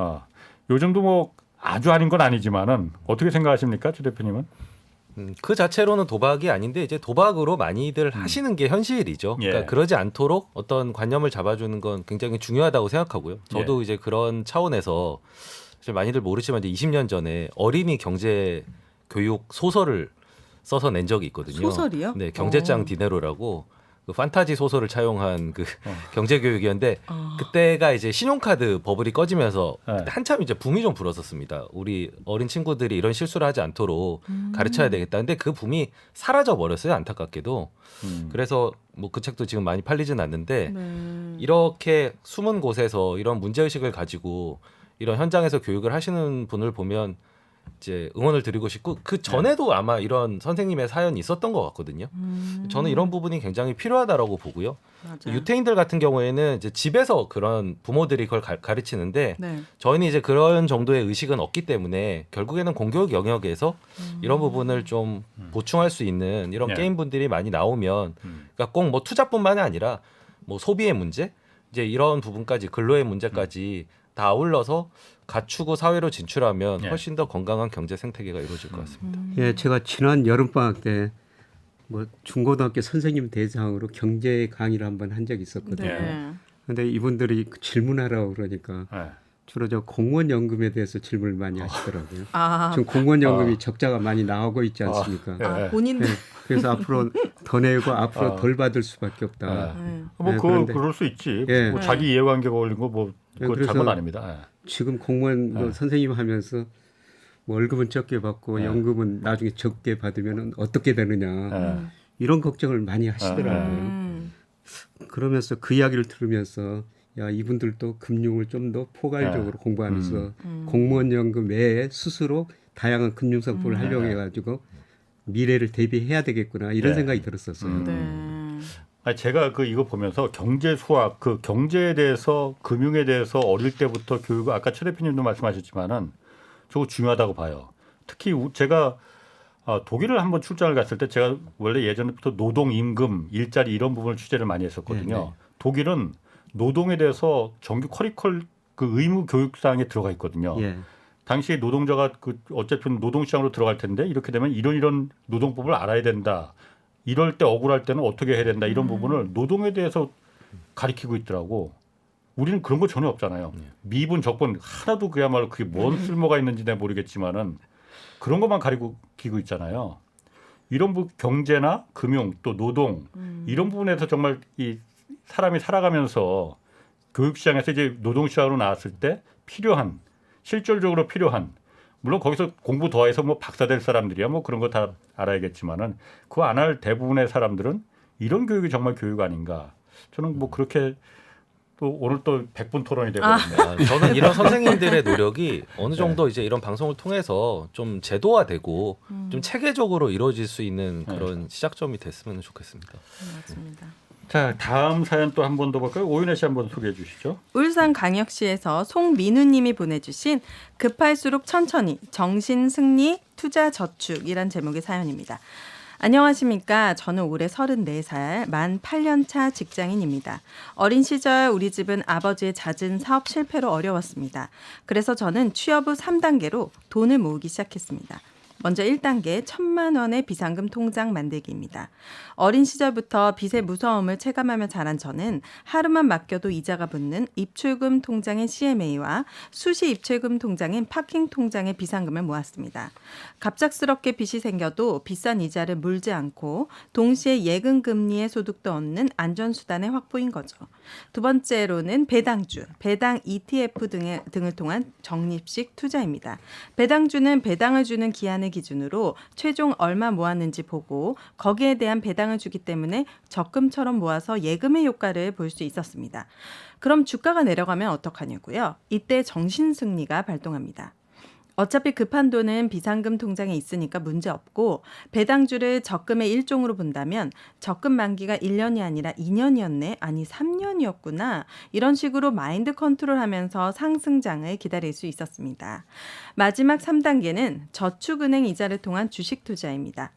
요즘도 뭐 아주 아닌 건 아니지만은 어떻게 생각하십니까, 최 대표님은? 그 자체로는 도박이 아닌데 이제 도박으로 많이들 하시는 게 현실이죠. 예. 그러니까 그러지 않도록 어떤 관념을 잡아주는 건 굉장히 중요하다고 생각하고요. 저도 이제 그런 차원에서 사실 많이들 모르지만 이제 20년 전에 어린이 경제 교육 소설을 써서 낸 적이 있거든요. 소설이요? 네, 경제장 디네로라고 그 판타지 소설을 차용한 그 경제 교육이었는데 그때가 이제 신용카드 버블이 꺼지면서 그때 한참 이제 붐이 좀 불었었습니다. 우리 어린 친구들이 이런 실수를 하지 않도록 가르쳐야 되겠다. 근데 그 붐이 사라져 버렸어요, 안타깝게도. 그래서 뭐 그 책도 지금 많이 팔리진 않는데 네. 이렇게 숨은 곳에서 이런 문제 의식을 가지고 이런 현장에서 교육을 하시는 분을 보면 이제 응원을 드리고 싶고 그 전에도 아마 이런 선생님의 사연이 있었던 것 같거든요. 저는 이런 부분이 굉장히 필요하다라고 보고요. 맞아요. 유태인들 같은 경우에는 이제 집에서 그런 부모들이 그걸 가르치는데 네. 저희는 이제 그런 정도의 의식은 없기 때문에 결국에는 공교육 영역에서 이런 부분을 좀 보충할 수 있는 이런 네. 게임분들이 많이 나오면 그러니까 꼭 뭐 투자뿐만이 아니라 뭐 소비의 문제 이제 이런 부분까지 근로의 문제까지 다 아울러서 갖추고 사회로 진출하면 네. 훨씬 더 건강한 경제 생태계가 이루어질 것 같습니다. 예, 제가 지난 여름 방학 때 뭐 중고등학교 선생님 대상으로 경제 강의를 한번 한 적이 있었거든요. 네. 근데 이분들이 질문하라고 그러니까 주로 저 공무원 연금에 대해서 질문을 많이 하시더라고요. 아, 지금 공무원 연금이 적자가 많이 나오고 있지 않습니까? 본인들. 네, 그래서 앞으로 더 내고 앞으로 덜 받을 수밖에 없다. 네. 뭐 네, 그런데- 그럴 수 있지. 예. 뭐 자기 이해관계가 걸린 거 뭐 네, 그거 그래서- 잘못 아닙니다. 지금 공무원 뭐 선생님 하면서 뭐 월급은 적게 받고 네. 연금은 나중에 적게 받으면 어떻게 되느냐. 이런 걱정을 많이 하시더라고요. 그러면서 그 이야기를 들으면서 야 이분들도 금융을 좀 더 포괄적으로 공부하면서 공무원연금 외에 스스로 다양한 금융 상품을 활용해가지고 미래를 대비해야 되겠구나 이런 생각이 들었었어요. 네. 아니, 제가 이거 보면서 경제 수학, 그 경제에 대해서 금융에 대해서 어릴 때부터 교육을 아까 최 대표님도 말씀하셨지만은 저거 중요하다고 봐요. 특히 제가 독일을 한번 출장을 갔을 때 제가 원래 예전부터 노동, 임금, 일자리 이런 부분을 취재를 많이 했었거든요. 네. 독일은 노동에 대해서 정규 커리컬 그 의무 교육사항에 들어가 있거든요. 예. 당시 노동자가 어쨌든 노동시장으로 들어갈 텐데 이렇게 되면 이런 노동법을 알아야 된다. 이럴 때 억울할 때는 어떻게 해야 된다. 이런 부분을 노동에 대해서 가리키고 있더라고. 우리는 그런 거 전혀 없잖아요. 미분, 적분 하나도 그야말로 그게 뭔 쓸모가 있는지 내가 모르겠지만은 그런 것만 가리키고 있잖아요. 이런 경제나 금융 또 노동 이런 부분에서 정말 이 사람이 살아가면서 교육시장에서 이제 노동시장으로 나왔을 때 필요한 실질적으로 필요한 물론 거기서 공부 더해서 뭐 박사 될 사람들이야 뭐 그런 거 다 알아야겠지만은 그거 안 할 대부분의 사람들은 이런 교육이 정말 교육 아닌가. 저는 뭐 그렇게 또 오늘 또 100분 토론이 되거든요. 저는 이런 선생님들의 노력이 어느 정도 이제 이런 방송을 통해서 좀 제도화되고 좀 체계적으로 이루어질 수 있는 그런 시작점이 됐으면 좋겠습니다. 맞습니다. 자, 다음 사연 또 한 번 더 볼까요? 오윤혜 씨 한번 소개해 주시죠. 울산광역시에서 송민우님이 보내주신 급할수록 천천히 정신승리 투자저축이란 제목의 사연입니다. 안녕하십니까. 저는 올해 34살 만 8년차 직장인입니다. 어린 시절 우리 집은 아버지의 잦은 사업 실패로 어려웠습니다. 그래서 저는 취업 후 3단계로 돈을 모으기 시작했습니다. 먼저 1단계 1,000만 원의 비상금 통장 만들기입니다. 어린 시절부터 빚의 무서움을 체감하며 자란 저는 하루만 맡겨도 이자가 붙는 입출금 통장인 CMA와 수시 입출금 통장인 파킹 통장의 비상금을 모았습니다. 갑작스럽게 빚이 생겨도 비싼 이자를 물지 않고 동시에 예금 금리의 소득도 얻는 안전수단의 확보인 거죠. 두 번째로는 배당주, 배당 ETF 등을 통한 적립식 투자입니다. 배당주는 배당을 주는 기한을 기준으로 최종 얼마 모았는지 보고 거기에 대한 배당을 주기 때문에 적금처럼 모아서 예금의 효과를 볼 수 있었습니다. 그럼 주가가 내려가면 어떡하냐고요? 이때 정신승리가 발동합니다. 어차피 급한 돈은 비상금 통장에 있으니까 문제없고 배당주를 적금의 일종으로 본다면 적금 만기가 1년이 아니라 2년이었네. 아니 3년이었구나. 이런 식으로 마인드 컨트롤하면서 상승장을 기다릴 수 있었습니다. 마지막 3단계는 저축은행 이자를 통한 주식 투자입니다.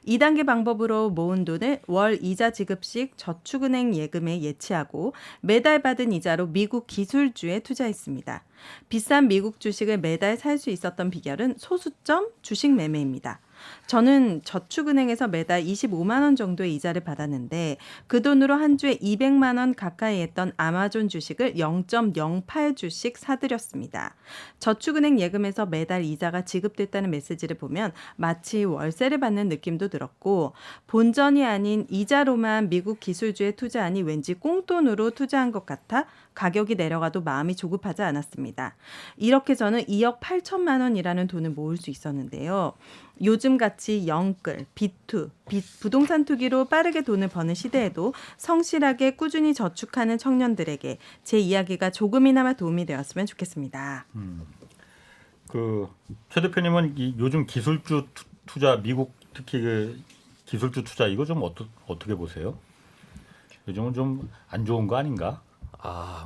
2단계 방법으로 모은 돈을 월 이자 지급식 저축은행 예금에 예치하고 매달 받은 이자로 미국 기술주에 투자했습니다. 비싼 미국 주식을 매달 살 수 있었던 비결은 소수점 주식 매매입니다. 저는 저축은행에서 매달 25만 원 정도의 이자를 받았는데 그 돈으로 한 주에 200만 원 가까이 했던 아마존 주식을 0.08주씩 사들였습니다. 저축은행 예금에서 매달 이자가 지급됐다는 메시지를 보면 마치 월세를 받는 느낌도 들었고 본전이 아닌 이자로만 미국 기술주에 투자하니 왠지 꽁돈으로 투자한 것 같아 가격이 내려가도 마음이 조급하지 않았습니다. 이렇게 저는 2억 8천만 원이라는 돈을 모을 수 있었는데요. 요즘같이 영끌, 비투, 부동산 투기로 빠르게 돈을 버는 시대에도 성실하게 꾸준히 저축하는 청년들에게 제 이야기가 조금이나마 도움이 되었으면 좋겠습니다. 최 대표님은 요즘 기술주 투자, 미국 특히 그 기술주 투자 이거 좀 어떻게 보세요? 요즘은 좀 안 좋은 거 아닌가?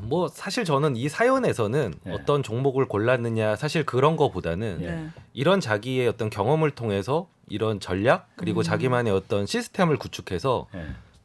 뭐 사실 저는 이 사연에서는 어떤 종목을 골랐느냐 사실 그런 거보다는 이런 자기의 어떤 경험을 통해서 이런 전략 그리고 자기만의 어떤 시스템을 구축해서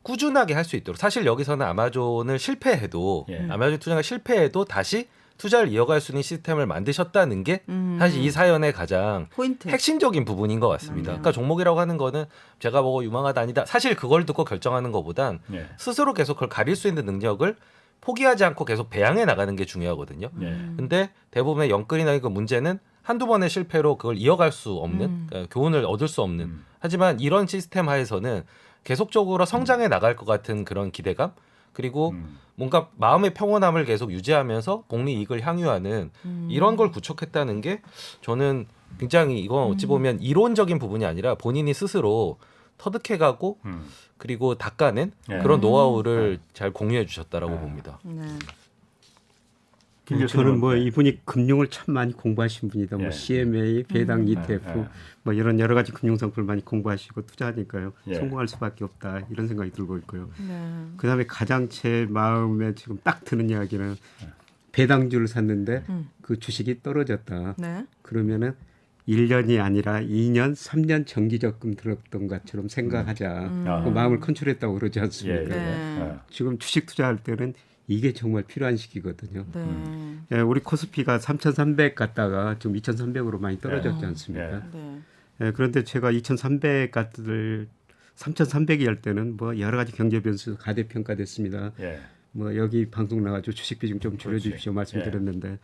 꾸준하게 할 수 있도록 사실 여기서는 아마존을 실패해도 아마존 투자가 실패해도 다시 투자를 이어갈 수 있는 시스템을 만드셨다는 게 사실 이 사연의 가장 포인트. 핵심적인 부분인 것 같습니다. 그러니까 종목이라고 하는 거는 제가 보고 유망하다 아니다 사실 그걸 듣고 결정하는 것보단 스스로 계속 그걸 가릴 수 있는 능력을 포기하지 않고 계속 배양해 나가는 게 중요하거든요. 근데 대부분의 영끌이나 그 문제는 한두 번의 실패로 그걸 이어갈 수 없는 그러니까 교훈을 얻을 수 없는 하지만 이런 시스템 하에서는 계속적으로 성장해 나갈 것 같은 그런 기대감 그리고 뭔가 마음의 평온함을 계속 유지하면서 복리 이익을 향유하는 이런 걸 구축했다는 게 저는 굉장히 이건 어찌 보면 이론적인 부분이 아니라 본인이 스스로 터득해가고 그리고 닦아낸 예. 그런 노하우를 잘 공유해 주셨다라고 봅니다. 네. 김 교수님은 저는 뭐 어때요? 이분이 금융을 참 많이 공부하신 분이다. 뭐 예. CMA, 배당 ETF, 예. 뭐 이런 여러 가지 금융 상품을 많이 공부하시고 투자하니까요. 예. 성공할 수밖에 없다 이런 생각이 들고 있고요. 네. 그다음에 가장 제 마음에 지금 딱 드는 이야기는 배당주를 샀는데 그 주식이 떨어졌다. 네. 그러면은 1년이 아니라 2년, 3년 정기적금 들었던 것처럼 생각하자. 그 마음을 컨트롤했다고 그러지 예. 않습니까? 네. 지금 주식 투자할 때는 이게 정말 필요한 시기거든요. 네. 예, 우리 코스피가 3,300 갔다가 지금 2,300으로 많이 떨어졌지 않습니까? 네. 예, 그런데 제가 2,300 갔을 3,300이 할 때는 뭐 여러 가지 경제 변수 가대평가됐습니다. 예. 뭐 여기 방송 나가지고 주식 비중 좀 줄여주십시오 말씀드렸는데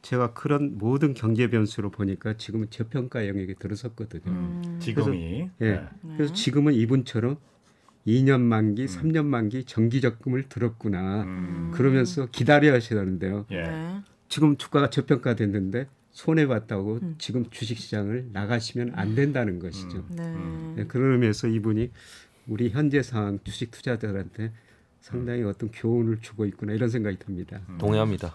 제가 그런 모든 경제 변수로 보니까 지금은 저평가 영역에 들어섰거든요. 지금이 예. 예. 그래서 지금은 이분처럼 2년 만기, 3년 만기 정기적금을 들었구나. 그러면서 기다려야 하시는데요. 예. 네. 지금 주가가 저평가됐는데 손해 봤다고 지금 주식시장을 나가시면 안 된다는 것이죠. 네. 네, 그런 의미에서 이분이 우리 현재 상황 주식 투자자들한테 상당히 어떤 교훈을 주고 있구나 이런 생각이 듭니다. 동의합니다.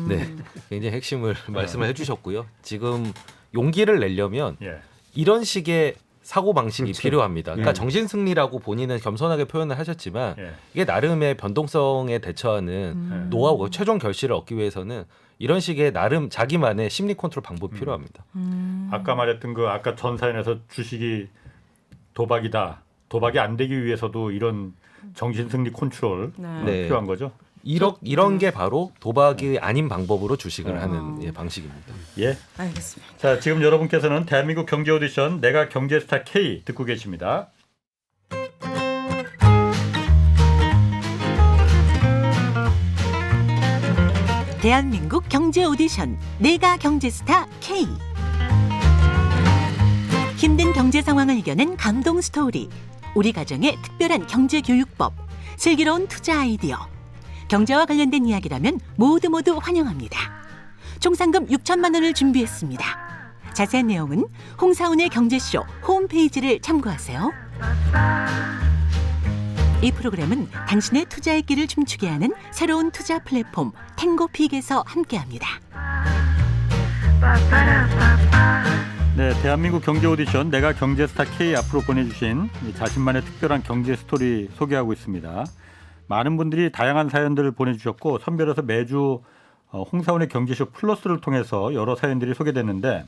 네, 굉장히 핵심을 말씀을 해주셨고요. 지금 용기를 내려면 예. 이런 식의 사고 방식이 그렇죠. 필요합니다. 그러니까 예. 정신 승리라고 본인은 겸손하게 표현을 하셨지만 예. 이게 나름의 변동성에 대처하는 노하우고 최종 결실을 얻기 위해서는 이런 식의 나름 자기만의 심리 컨트롤 방법이 필요합니다. 아까 말했던 그 아까 전 사연에서 주식이 도박이다. 도박이 안 되기 위해서도 이런 정신승리 컨트롤 네. 필요한 거죠. 이런 게 바로 도박이 아닌 방법으로 주식을 하는 예, 방식입니다. 예. 알겠습니다. 자, 지금 여러분께서는 대한민국 경제 오디션 내가 경제스타 K 듣고 계십니다. 대한민국 경제 오디션 내가 경제스타 K. 힘든 경제 상황을 이겨낸 감동 스토리, 우리 가정의 특별한 경제 교육법, 슬기로운 투자 아이디어, 경제와 관련된 이야기라면 모두 환영합니다. 총 상금 6천만 원을 준비했습니다. 자세한 내용은 홍사훈의 경제쇼 홈페이지를 참고하세요. 이 프로그램은 당신의 투자의 길을 춤추게 하는 새로운 투자 플랫폼 탱고픽에서 함께합니다. 네, 대한민국 경제 오디션 내가 경제스타 K 앞으로 보내주신 자신만의 특별한 경제 스토리 소개하고 있습니다. 많은 분들이 다양한 사연들을 보내주셨고 선별해서 매주 홍사원의 경제쇼 플러스를 통해서 여러 사연들이 소개됐는데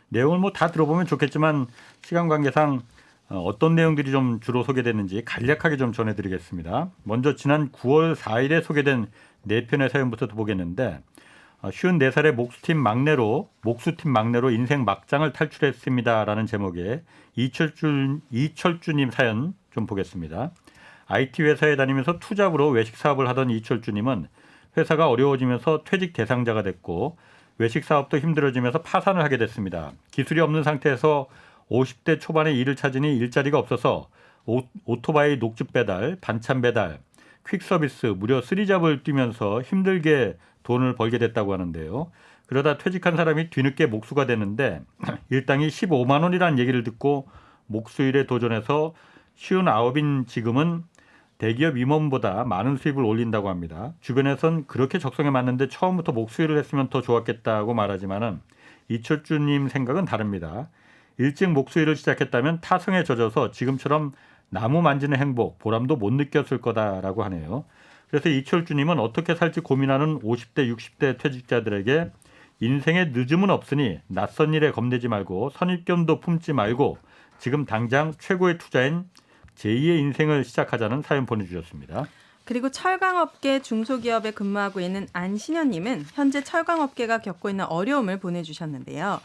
내용을 뭐 다 들어보면 좋겠지만 시간 관계상 어떤 내용들이 좀 주로 소개됐는지 간략하게 좀 전해드리겠습니다. 먼저 지난 9월 4일에 소개된 4편의 사연부터 보겠는데 54살의 목수팀 막내로 인생 막장을 탈출했습니다라는 제목의 이철주님 사연 좀 보겠습니다. IT 회사에 다니면서 투잡으로 외식 사업을 하던 이철주님은 회사가 어려워지면서 퇴직 대상자가 됐고 외식 사업도 힘들어지면서 파산을 하게 됐습니다. 기술이 없는 상태에서 50대 초반에 일을 찾으니 일자리가 없어서 오토바이 녹즙 배달, 반찬 배달, 퀵 서비스, 무려 3잡을 뛰면서 힘들게 돈을 벌게 됐다고 하는데요. 그러다 퇴직한 사람이 뒤늦게 목수가 됐는데 일당이 15만 원이라는 얘기를 듣고 목수일에 도전해서 59인 지금은 대기업 임원보다 많은 수입을 올린다고 합니다. 주변에선 그렇게 적성에 맞는데 처음부터 목수일을 했으면 더 좋았겠다고 말하지만은 이철주님 생각은 다릅니다. 일찍 목수일을 시작했다면 타성에 젖어서 지금처럼 나무 만지는 행복, 보람도 못 느꼈을 거다라고 하네요. 그래서 이철주님은 어떻게 살지 고민하는 50대, 60대 퇴직자들에게 인생에 늦음은 없으니 낯선 일에 겁내지 말고 선입견도 품지 말고 지금 당장 최고의 투자인 제2의 인생을 시작하자는 사연 보내주셨습니다. 그리고 철강업계 중소기업에 근무하고 있는 안신현님은 현재 철강업계가 겪고 있는 어려움을 보내주셨는데요.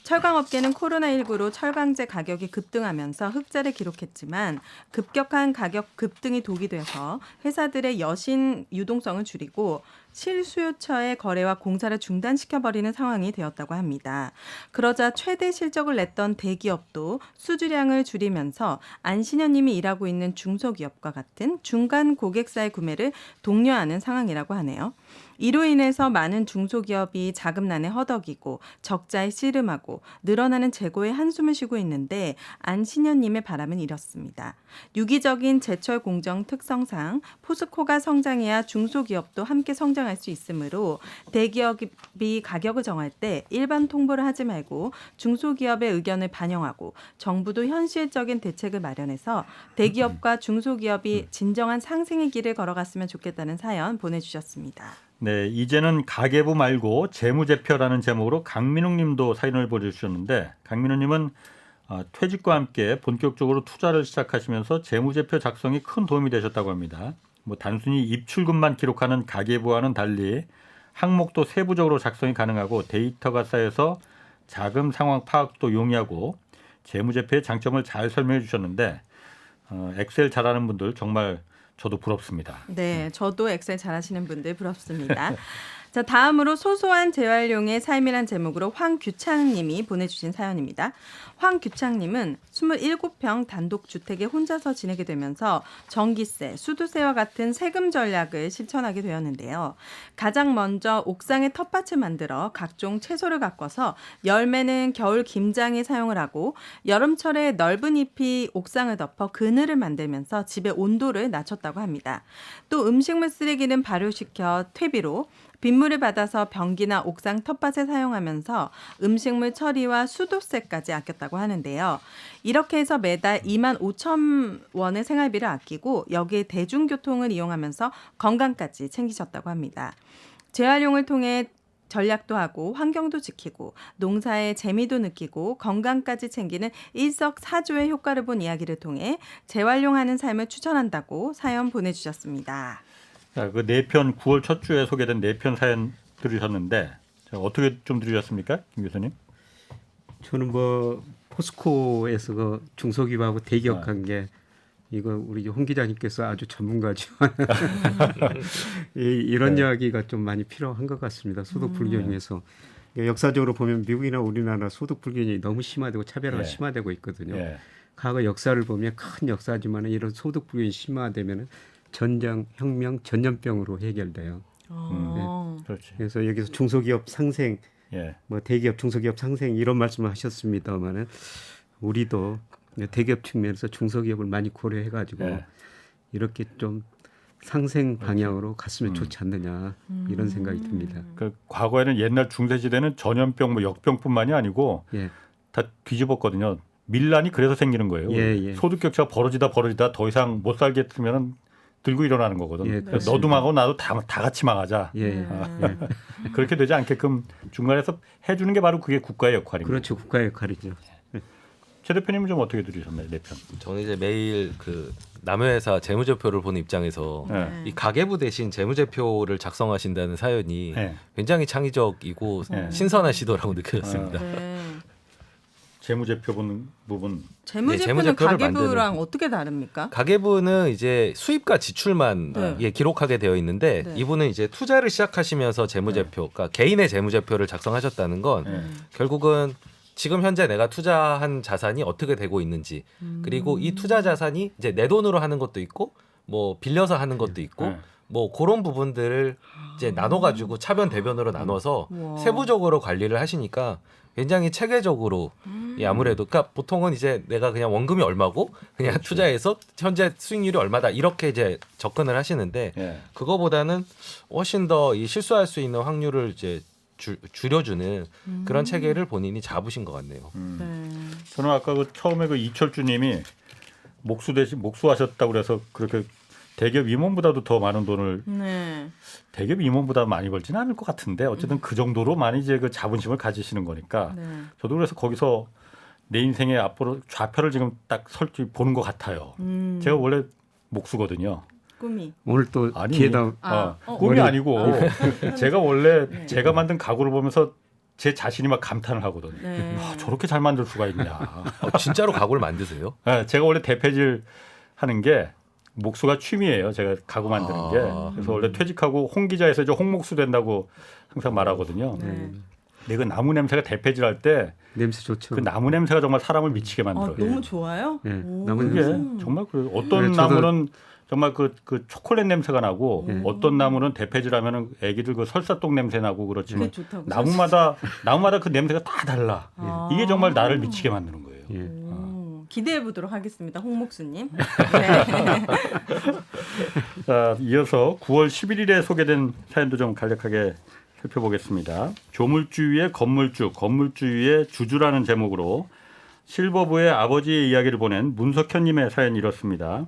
철강업계는 코로나19로 철강제 가격이 급등하면서 흑자를 기록했지만 급격한 가격 급등이 독이 돼서 회사들의 여신 유동성을 줄이고 실수요처의 거래와 공사를 중단시켜버리는 상황이 되었다고 합니다. 그러자 최대 실적을 냈던 대기업도 수주량을 줄이면서 안신현님이 일하고 있는 중소기업과 같은 중간 고객사의 구매를 독려하는 상황이라고 하네요. 이로 인해서 많은 중소기업이 자금난에 허덕이고 적자에 씨름하고 늘어나는 재고에 한숨을 쉬고 있는데 안신현님의 바람은 이렇습니다. 유기적인 제철 공정 특성상 포스코가 성장해야 중소기업도 함께 성장할 수 있으므로 대기업이 가격을 정할 때 일반 통보를 하지 말고 중소기업의 의견을 반영하고 정부도 현실적인 대책을 마련해서 대기업과 중소기업이 진정한 상생의 길을 걸어갔으면 좋겠다는 사연 보내주셨습니다. 네, 이제는 가계부 말고 재무제표라는 제목으로 강민웅 님도 사연을 보내주셨는데 강민웅 님은 퇴직과 함께 본격적으로 투자를 시작하시면서 재무제표 작성이 큰 도움이 되셨다고 합니다. 뭐 단순히 입출금만 기록하는 가계부와는 달리 항목도 세부적으로 작성이 가능하고 데이터가 쌓여서 자금 상황 파악도 용이하고 재무제표의 장점을 잘 설명해 주셨는데 엑셀 잘하는 분들 정말 저도 부럽습니다. 네, 저도 엑셀 잘하시는 분들 부럽습니다. 자, 다음으로 소소한 재활용의 삶이란 제목으로 황규창님이 보내주신 사연입니다. 황규창님은 27평 단독주택에 혼자서 지내게 되면서 전기세, 수도세와 같은 세금 전략을 실천하게 되었는데요. 가장 먼저 옥상에 텃밭을 만들어 각종 채소를 가꿔서 열매는 겨울 김장에 사용을 하고 여름철에 넓은 잎이 옥상을 덮어 그늘을 만들면서 집의 온도를 낮췄다고 합니다. 또 음식물 쓰레기는 발효시켜 퇴비로 빗물을 받아서 변기나 옥상 텃밭에 사용하면서 음식물 처리와 수도세까지 아꼈다고 하는데요. 이렇게 해서 매달 25,000원의 생활비를 아끼고 여기에 대중교통을 이용하면서 건강까지 챙기셨다고 합니다. 재활용을 통해 전략도 하고 환경도 지키고 농사의 재미도 느끼고 건강까지 챙기는 일석사조의 효과를 본 이야기를 통해 재활용하는 삶을 추천한다고 사연 보내주셨습니다. 자, 그 4편 9월 첫 주에 소개된 4편 사연 들으셨는데 어떻게 좀 들으셨습니까, 김 교수님? 저는 뭐 포스코에서 그 중소기업하고 대기업 관계 이거 우리 홍 기자님께서 아주 전문가지만 이런 이야기가 좀 많이 필요한 것 같습니다. 소득 불균형에서 역사적으로 보면 미국이나 우리나라 소득 불균형이 너무 심화되고 차별화가 심화되고 있거든요. 과거 역사를 보면 큰 역사지만 이런 소득 불균형이 심화되면 전쟁, 혁명, 전염병으로 해결돼요. 그렇지. 그래서 여기서 중소기업 상생, 뭐 대기업, 중소기업 상생 이런 말씀을 하셨습니다만은 우리도 대기업 측면에서 중소기업을 많이 고려해가지고 이렇게 좀 상생 방향으로 갔으면 좋지 않느냐 이런 생각이 듭니다. 그 과거에는 옛날 중세시대는 전염병, 뭐 역병뿐만이 아니고 다 뒤집었거든요. 밀란이 그래서 생기는 거예요. 소득 격차가 벌어지다 더 이상 못 살겠으면 들고 일어나는 거거든. 너도 망하고 나도 다 같이 망하자. 그렇게 되지 않게끔 중간에서 해주는 게 바로 그게 국가의 역할입니다. 그렇죠, 국가의 역할이죠. 최 대표님은 좀 어떻게 들으셨나요, 4편? 저는 이제 매일 그 남의 회사 재무제표를 보는 입장에서 이 가계부 대신 재무제표를 작성하신다는 사연이 굉장히 창의적이고 신선한 시도라고 느껴졌습니다. 재무제표 보는 부분. 재무제표는 가계부랑 어떻게 다릅니까? 가계부는 이제 수입과 지출만 기록하게 되어 있는데 이분은 이제 투자를 시작하시면서 재무제표, 그러니까 개인의 재무제표를 작성하셨다는 건 결국은 지금 현재 내가 투자한 자산이 어떻게 되고 있는지 그리고 이 투자 자산이 이제 내 돈으로 하는 것도 있고 뭐 빌려서 하는 것도 있고 뭐 그런 부분들을 이제 나눠가지고 차변 대변으로 나눠서 세부적으로 관리를 하시니까 굉장히 체계적으로 아무래도 그러니까 보통은 이제 내가 그냥 원금이 얼마고 그냥 투자해서 현재 수익률이 얼마다 이렇게 이제 접근을 하시는데 그거보다는 훨씬 더 이 실수할 수 있는 확률을 이제 줄여주는 그런 체계를 본인이 잡으신 것 같네요. 저는 아까 그 처음에 그 이철주님이 목수하셨다고 그래서 그렇게 대기업 임원보다도 더 많은 돈을 대기업 임원보다 많이 벌지는 않을 것 같은데 어쨌든 그 정도로 많이 이제 그 자본심을 가지시는 거니까 저도 그래서 거기서 내 인생의 앞으로 좌표를 지금 딱 설치 보는 것 같아요. 제가 원래 목수거든요. 꿈이 오늘 또 아니 기회다. 꿈이 아니고 제가 원래 제가 만든 가구를 보면서 제 자신이 막 감탄을 하거든요. 저렇게 잘 만들 수가 있냐. 진짜로 가구를 만드세요? 네, 제가 원래 대패질 하는 게 목수가 취미예요. 제가 가구 만드는 게. 아. 그래서 원래 퇴직하고 홍기자에서 이제 홍목수 된다고 항상 말하거든요. 네. 근데 그 나무 냄새가 대패질할 때 그 냄새 좋죠. 나무 냄새가 정말 사람을 미치게 만들어요. 너무 좋아요. 네, 오. 나무 그게 냄새. 정말 그 어떤 네, 저도- 나무는 정말 그 초콜릿 냄새가 나고 네. 어떤 나무는 대패질하면은 애기들 그 설사똥 냄새 나고 그렇지만 그게 좋다고. 나무마다 그 냄새가 다 달라. 아. 이게 정말 나를 미치게 만드는 거예요. 예. 기대해 보도록 하겠습니다, 홍목수님. 네. 자, 이어서 9월 11일에 소개된 사연도 좀 간략하게 살펴보겠습니다. 조물주 위의 건물주, 건물주 위의 주주라는 제목으로 실버부의 아버지의 이야기를 보낸 문석현님의 사연이 이렇습니다.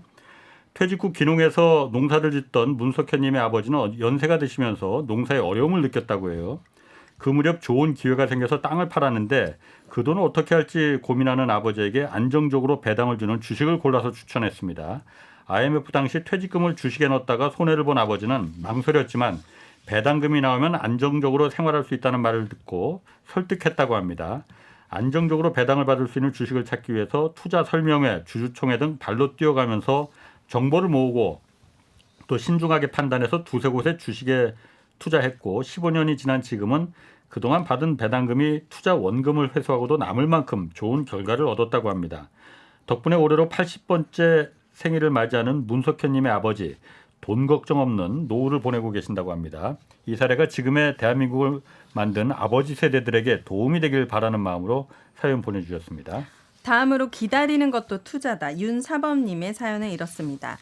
퇴직 후 귀농해서 농사를 짓던 문석현님의 아버지는 연세가 드시면서 농사에 어려움을 느꼈다고 해요. 그 무렵 좋은 기회가 생겨서 땅을 팔았는데 그 돈을 어떻게 할지 고민하는 아버지에게 안정적으로 배당을 주는 주식을 골라서 추천했습니다. IMF 당시 퇴직금을 주식에 넣었다가 손해를 본 아버지는 망설였지만 배당금이 나오면 안정적으로 생활할 수 있다는 말을 듣고 설득했다고 합니다. 안정적으로 배당을 받을 수 있는 주식을 찾기 위해서 투자 설명회, 주주총회 등 발로 뛰어가면서 정보를 모으고 또 신중하게 판단해서 두세 곳의 주식에 투자했고 15년이 지난 지금은 그동안 받은 배당금이 투자 원금을 회수하고도 남을 만큼 좋은 결과를 얻었다고 합니다. 덕분에 올해로 80번째 생일을 맞이하는 문석현님의 아버지, 돈 걱정 없는 노후를 보내고 계신다고 합니다. 이 사례가 지금의 대한민국을 만든 아버지 세대들에게 도움이 되길 바라는 마음으로 사연 보내주셨습니다. 다음으로 기다리는 것도 투자다. 윤사범님의 사연은 이렇습니다.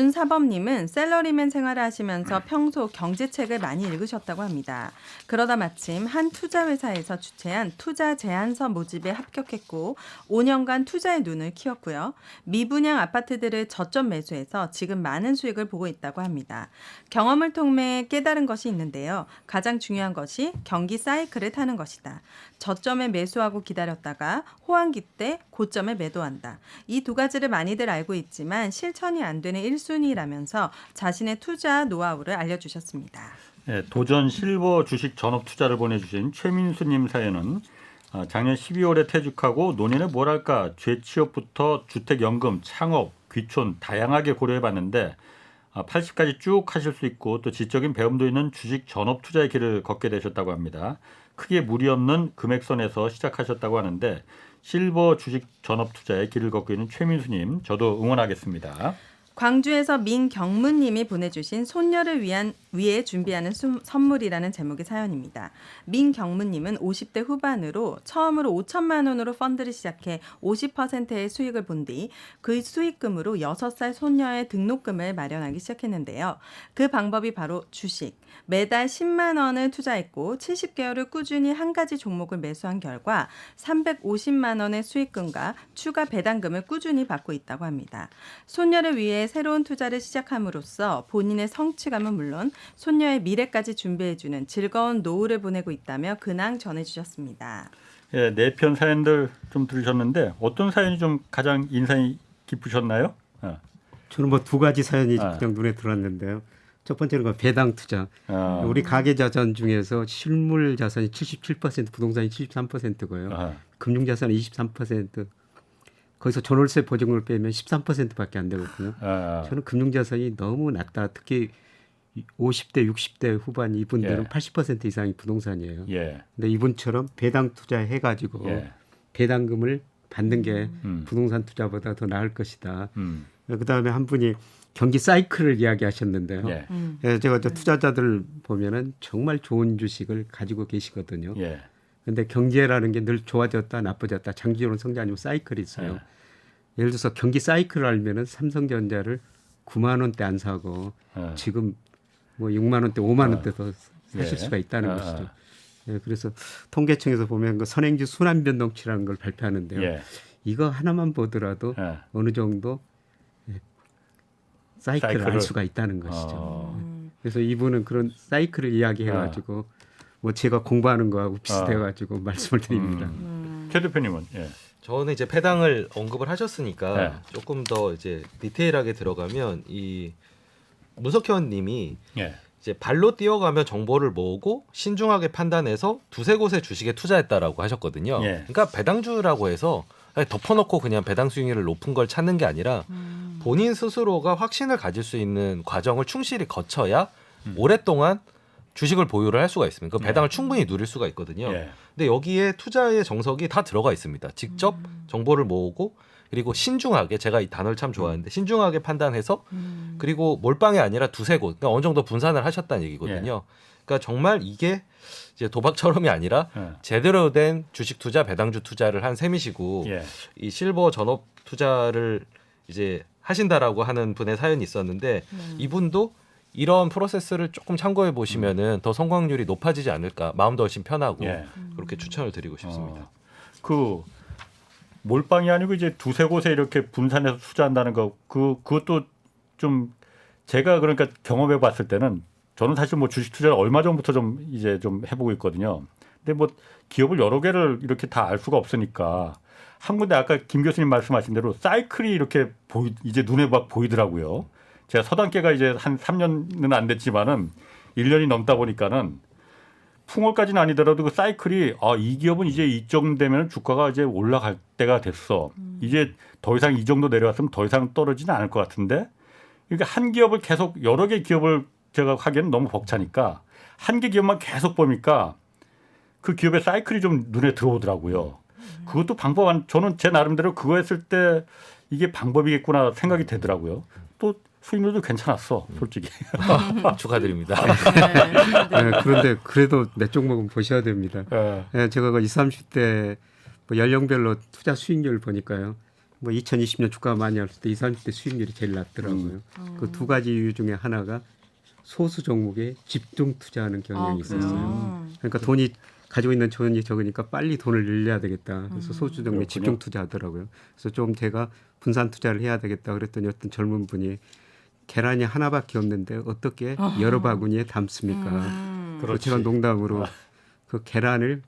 윤사범님은 셀러리맨 생활을 하시면서 평소 경제책을 많이 읽으셨다고 합니다. 그러다 마침 한 투자회사에서 주최한 투자 제안서 모집에 합격했고 5년간 투자의 눈을 키웠고요. 미분양 아파트들을 저점 매수해서 지금 많은 수익을 보고 있다고 합니다. 경험을 통해 깨달은 것이 있는데요. 가장 중요한 것이 경기 사이클을 타는 것이다. 저점에 매수하고 기다렸다가 호황기 때 고점에 매도한다. 이 두 가지를 많이들 알고 있지만 실천이 안 되는 1순위라면서 자신의 투자 노하우를 알려주셨습니다. 네, 도전 실버 주식 전업 투자를 보내주신 최민수님 사연은 작년 12월에 퇴직하고 논의는 뭘 할까 재취업부터 주택연금, 창업, 귀촌 다양하게 고려해봤는데 80까지 쭉 하실 수 있고 또 지적인 배움도 있는 주식 전업 투자의 길을 걷게 되셨다고 합니다. 크게 무리 없는 금액선에서 시작하셨다고 하는데 실버 주식 전업 투자의 길을 걷고 있는 최민수님 저도 응원하겠습니다. 광주에서 민경문님이 보내주신 손녀를 위해 준비하는 선물이라는 제목의 사연입니다. 민경문님은 50대 후반으로 처음으로 5천만 원으로 펀드를 시작해 50%의 수익을 본 뒤 그 수익금으로 6살 손녀의 등록금을 마련하기 시작했는데요. 그 방법이 바로 주식. 매달 10만 원을 투자했고 70개월을 꾸준히 한 가지 종목을 매수한 결과 350만 원의 수익금과 추가 배당금을 꾸준히 받고 있다고 합니다. 손녀를 위해 새로운 투자를 시작함으로써 본인의 성취감은 물론 손녀의 미래까지 준비해주는 즐거운 노후를 보내고 있다며 근황 전해주셨습니다. 예, 네 편 사연들 좀 들으셨는데 어떤 사연이 좀 가장 인상이 깊으셨나요? 저는 뭐 두 가지 사연이 그냥 눈에 들어왔는데요. 첫 번째는 배당 투자. 우리 가계 자산 중에서 실물 자산이 77%, 부동산이 73%고요. 금융 자산이 23%. 거기서 전월세 보증금을 빼면 13%밖에 안 되거든요. 저는 금융 자산이 너무 낮다. 특히 50대, 60대 후반 이분들은 80% 이상이 부동산이에요. 근데 이분처럼 배당 투자해 가지고 배당금을 받는 게 부동산 투자보다 더 나을 것이다. 그다음에 한 분이 경기 사이클을 이야기하셨는데요. 제가 투자자들 보면은 정말 좋은 주식을 가지고 계시거든요. 그런데 경제라는 게 늘 좋아졌다 나빠졌다 장기적으로 성장 아니면 사이클이 있어요. 예를 들어서 경기 사이클을 알면은 삼성전자를 9만 원대 안 사고 지금 뭐 6만 원대, 5만 원대 더 사실 수가 있다는 것이죠. 그래서 통계청에서 보면 그 선행지 순환 변동치라는 걸 발표하는데요. 이거 하나만 보더라도 어느 정도 사이클을 알 수가 있다는 것이죠. 그래서 이분은 그런 사이클을 이야기해가지고 뭐 제가 공부하는 거하고 비슷해가지고 말씀을 드립니다. 최 대표님은? 저는 이제 배당을 언급을 하셨으니까 조금 더 이제 디테일하게 들어가면 이 문석현님이 이제 발로 뛰어가며 정보를 모으고 신중하게 판단해서 두세 곳의 주식에 투자했다라고 하셨거든요. 그러니까 배당주라고 해서 덮어놓고 그냥 배당 수익률을 높은 걸 찾는 게 아니라 본인 스스로가 확신을 가질 수 있는 과정을 충실히 거쳐야 오랫동안 주식을 보유를 할 수가 있습니다. 그 배당을 충분히 누릴 수가 있거든요. 예. 근데 여기에 투자의 정석이 다 들어가 있습니다. 직접 정보를 모으고 그리고 신중하게, 제가 이 단어를 참 좋아하는데 신중하게 판단해서 그리고 몰빵이 아니라 두세 곳, 그러니까 어느 정도 분산을 하셨다는 얘기거든요. 그러니까 정말 이게 이제 도박처럼이 아니라 제대로 된 주식 투자, 배당주 투자를 한 셈이시고 예. 이 실버 전업 투자를 이제 하신다라고 하는 분의 사연이 있었는데 이분도 이런 프로세스를 조금 참고해 보시면은 더 성공률이 높아지지 않을까, 마음도 훨씬 편하고 예. 그렇게 추천을 드리고 싶습니다. 그 몰빵이 아니고 이제 두세 곳에 이렇게 분산해서 투자한다는 거, 그것도 좀 제가 그러니까 경험해 봤을 때는 저는 사실 뭐 주식 투자를 얼마 전부터 좀 이제 좀 해보고 있거든요. 근데 뭐 기업을 여러 개를 이렇게 다 알 수가 없으니까 한 군데 아까 김 교수님 말씀하신 대로 사이클이 이렇게 이제 눈에 막 보이더라고요. 제가 서당계가 이제 한 3년은 안 됐지만은 1년이 넘다 보니까는 풍월까지는 아니더라도 그 사이클이 이 기업은 이제 이쯤 되면 주가가 이제 올라갈 때가 됐어. 이제 더 이상 이 정도 내려왔으면 더 이상 떨어지는 않을 것 같은데, 그러니까 한 기업을 계속 여러 개 기업을 제가 하기에는 너무 벅차니까 한 개 기업만 계속 보니까 그 기업의 사이클이 좀 눈에 들어오더라고요. 그것도 저는 제 나름대로 그거 했을 때 이게 방법이겠구나 생각이 되더라고요. 또 수익률도 괜찮았어, 솔직히. 축하드립니다. 네, 그런데 그래도 몇 종목은 보셔야 됩니다. 네, 제가 그 20, 30대 뭐 연령별로 투자 수익률 보니까요. 뭐 2020년 주가가 많이 할 때 20, 30대 수익률이 제일 낮더라고요. 그 두 가지 이유 중에 하나가 소수 종목에 집중 투자하는 경향이 있었어요. 그러니까 돈이 가지고 있는 돈이 적으니까 빨리 돈을 늘려야 되겠다. 그래서 소수 종목에 집중 투자하더라고요. 그래서 좀 제가 분산 투자를 해야 되겠다 그랬더니 어떤 젊은 분이 계란이 하나밖에 없는데 어떻게 여러 바구니에 담습니까? 그래서 제가 농담으로 그 계란을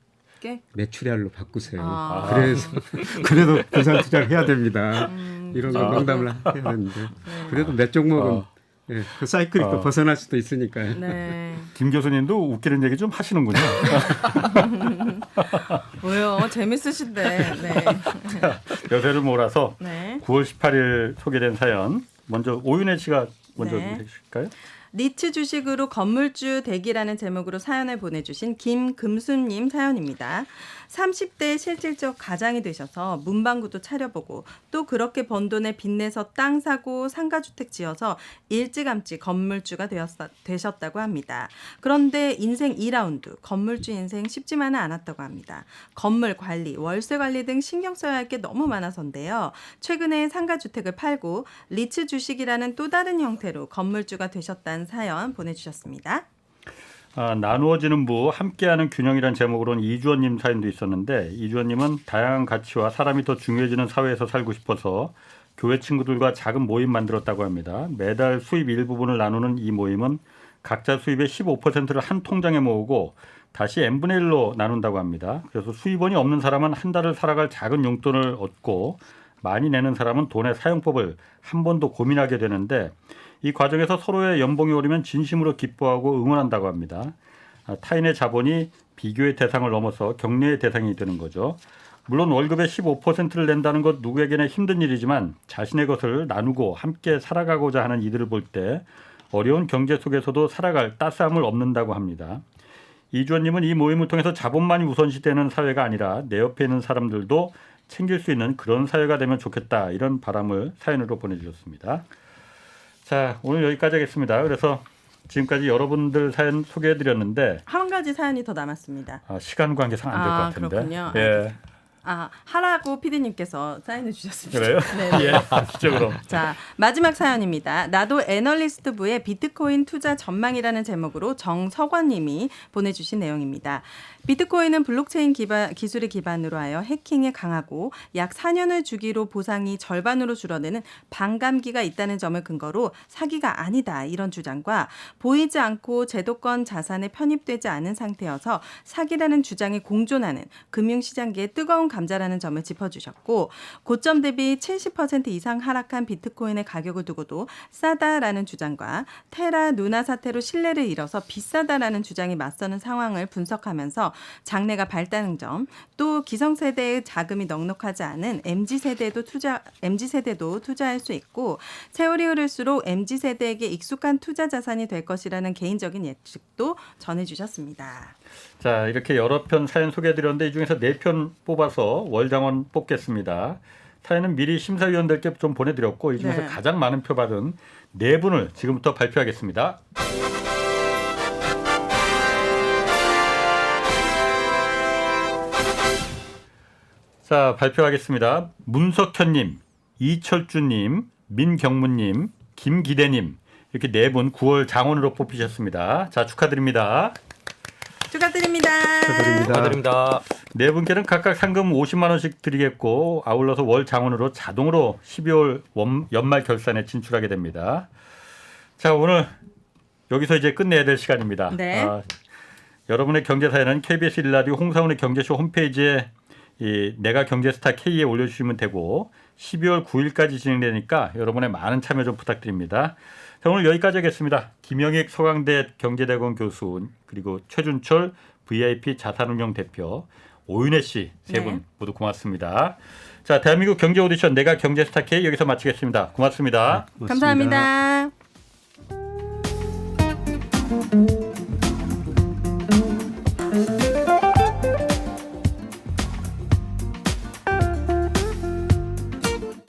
매출알로 바꾸세요. 그래서 그래도 분산 투자를 해야 됩니다. 이런 거 농담을 해야 되는데 그래도 몇 종목은 그 사이클이 또 벗어날 수도 있으니까요. 네. 김 교수님도 웃기는 얘기 좀 하시는군요. 왜요? 재밌으신데. 네. 여세를 몰아서 네. 9월 18일 소개된 사연 먼저 오윤혜 씨가 먼저 네. 해주실까요? 리츠 주식으로 건물주 대기라는 제목으로 사연을 보내주신 김금수님 사연입니다. 30대 실질적 가장이 되셔서 문방구도 차려보고 또 그렇게 번 돈에 빚내서 땅 사고 상가주택 지어서 일찌감치 건물주가 되셨다고 합니다. 그런데 인생 2라운드 건물주 인생 쉽지만은 않았다고 합니다. 건물 관리, 월세 관리 등 신경 써야 할 게 너무 많아서인데요. 최근에 상가주택을 팔고 리츠 주식이라는 또 다른 형태로 건물주가 되셨다는 사연 보내주셨습니다. 나누어지는 부 함께하는 균형이라는 제목으로는 이주원님 사연도 있었는데, 이주원님은 다양한 가치와 사람이 더 중요해지는 사회에서 살고 싶어서 교회 친구들과 작은 모임 만들었다고 합니다. 매달 수입 일부분을 나누는 이 모임은 각자 수입의 15%를 한 통장에 모으고 다시 n분의 1로 나눈다고 합니다. 그래서 수입원이 없는 사람은 한 달을 살아갈 작은 용돈을 얻고 많이 내는 사람은 돈의 사용법을 한 번 더 고민하게 되는데, 이 과정에서 서로의 연봉이 오르면 진심으로 기뻐하고 응원한다고 합니다. 타인의 자본이 비교의 대상을 넘어서 격려의 대상이 되는 거죠. 물론 월급의 15%를 낸다는 것 누구에게나 힘든 일이지만 자신의 것을 나누고 함께 살아가고자 하는 이들을 볼 때 어려운 경제 속에서도 살아갈 따스함을 얻는다고 합니다. 이주원님은 이 모임을 통해서 자본만이 우선시되는 사회가 아니라 내 옆에 있는 사람들도 챙길 수 있는 그런 사회가 되면 좋겠다, 이런 바람을 사연으로 보내주셨습니다. 자, 오늘 여기까지 하겠습니다. 그래서 지금까지 여러분들 사연 소개해드렸는데 한 가지 사연이 더 남았습니다. 시간 관계상 안 될 것 같은데. 그렇군요. 예. 하라고 PD님께서 사인해 주셨습니다. 그래요? 네. 예, 하시죠 그럼. 자, 마지막 사연입니다. 나도 애널리스트부의 비트코인 투자 전망이라는 제목으로 정석원님이 보내주신 내용입니다. 비트코인은 블록체인 기술을 기반으로 하여 해킹에 강하고 약 4년을 주기로 보상이 절반으로 줄어드는 반감기가 있다는 점을 근거로 사기가 아니다, 이런 주장과 보이지 않고 제도권 자산에 편입되지 않은 상태여서 사기라는 주장이 공존하는 금융시장계의 뜨거운 감자라는 점을 짚어주셨고 고점 대비 70% 이상 하락한 비트코인의 가격을 두고도 싸다라는 주장과 테라 누나 사태로 신뢰를 잃어서 비싸다라는 주장이 맞서는 상황을 분석하면서 장래가 밝다는 점, 또 기성세대의 자금이 넉넉하지 않은 MZ세대도 투자할 수 있고 세월이 흐를수록 MZ세대에게 익숙한 투자 자산이 될 것이라는 개인적인 예측도 전해주셨습니다. 자, 이렇게 여러 편 사연 소개해드렸는데 이 중에서 4편 뽑아서 월장원 뽑겠습니다. 사연은 미리 심사위원들께 좀 보내드렸고 이 중에서 네. 가장 많은 표 받은 4분을 지금부터 발표하겠습니다. 자, 발표하겠습니다. 문석현님, 이철주님, 민경문님, 김기대님 이렇게 4분 9월 장원으로 뽑히셨습니다. 자, 축하드립니다. 축하드립니다. 축하드립니다. 4분께는 각각 상금 50만 원씩 드리겠고 아울러서 월 장원으로 자동으로 12월 연말 결산에 진출하게 됩니다. 자, 오늘 여기서 이제 끝내야 될 시간입니다. 네. 여러분의 경제사연은 KBS 1라디오 홍사훈의 경제쇼 홈페이지에 이 내가 경제스타 K에 올려주시면 되고 12월 9일까지 진행되니까 여러분의 많은 참여 좀 부탁드립니다. 자, 오늘 여기까지 하겠습니다. 김영익 서강대 경제대학원 교수 그리고 최준철 VIP 자산운용 대표 오윤혜 씨 세 분 네. 모두 고맙습니다. 자, 대한민국 경제 오디션 내가 경제스타 K 여기서 마치겠습니다. 고맙습니다. 고맙습니다. 감사합니다.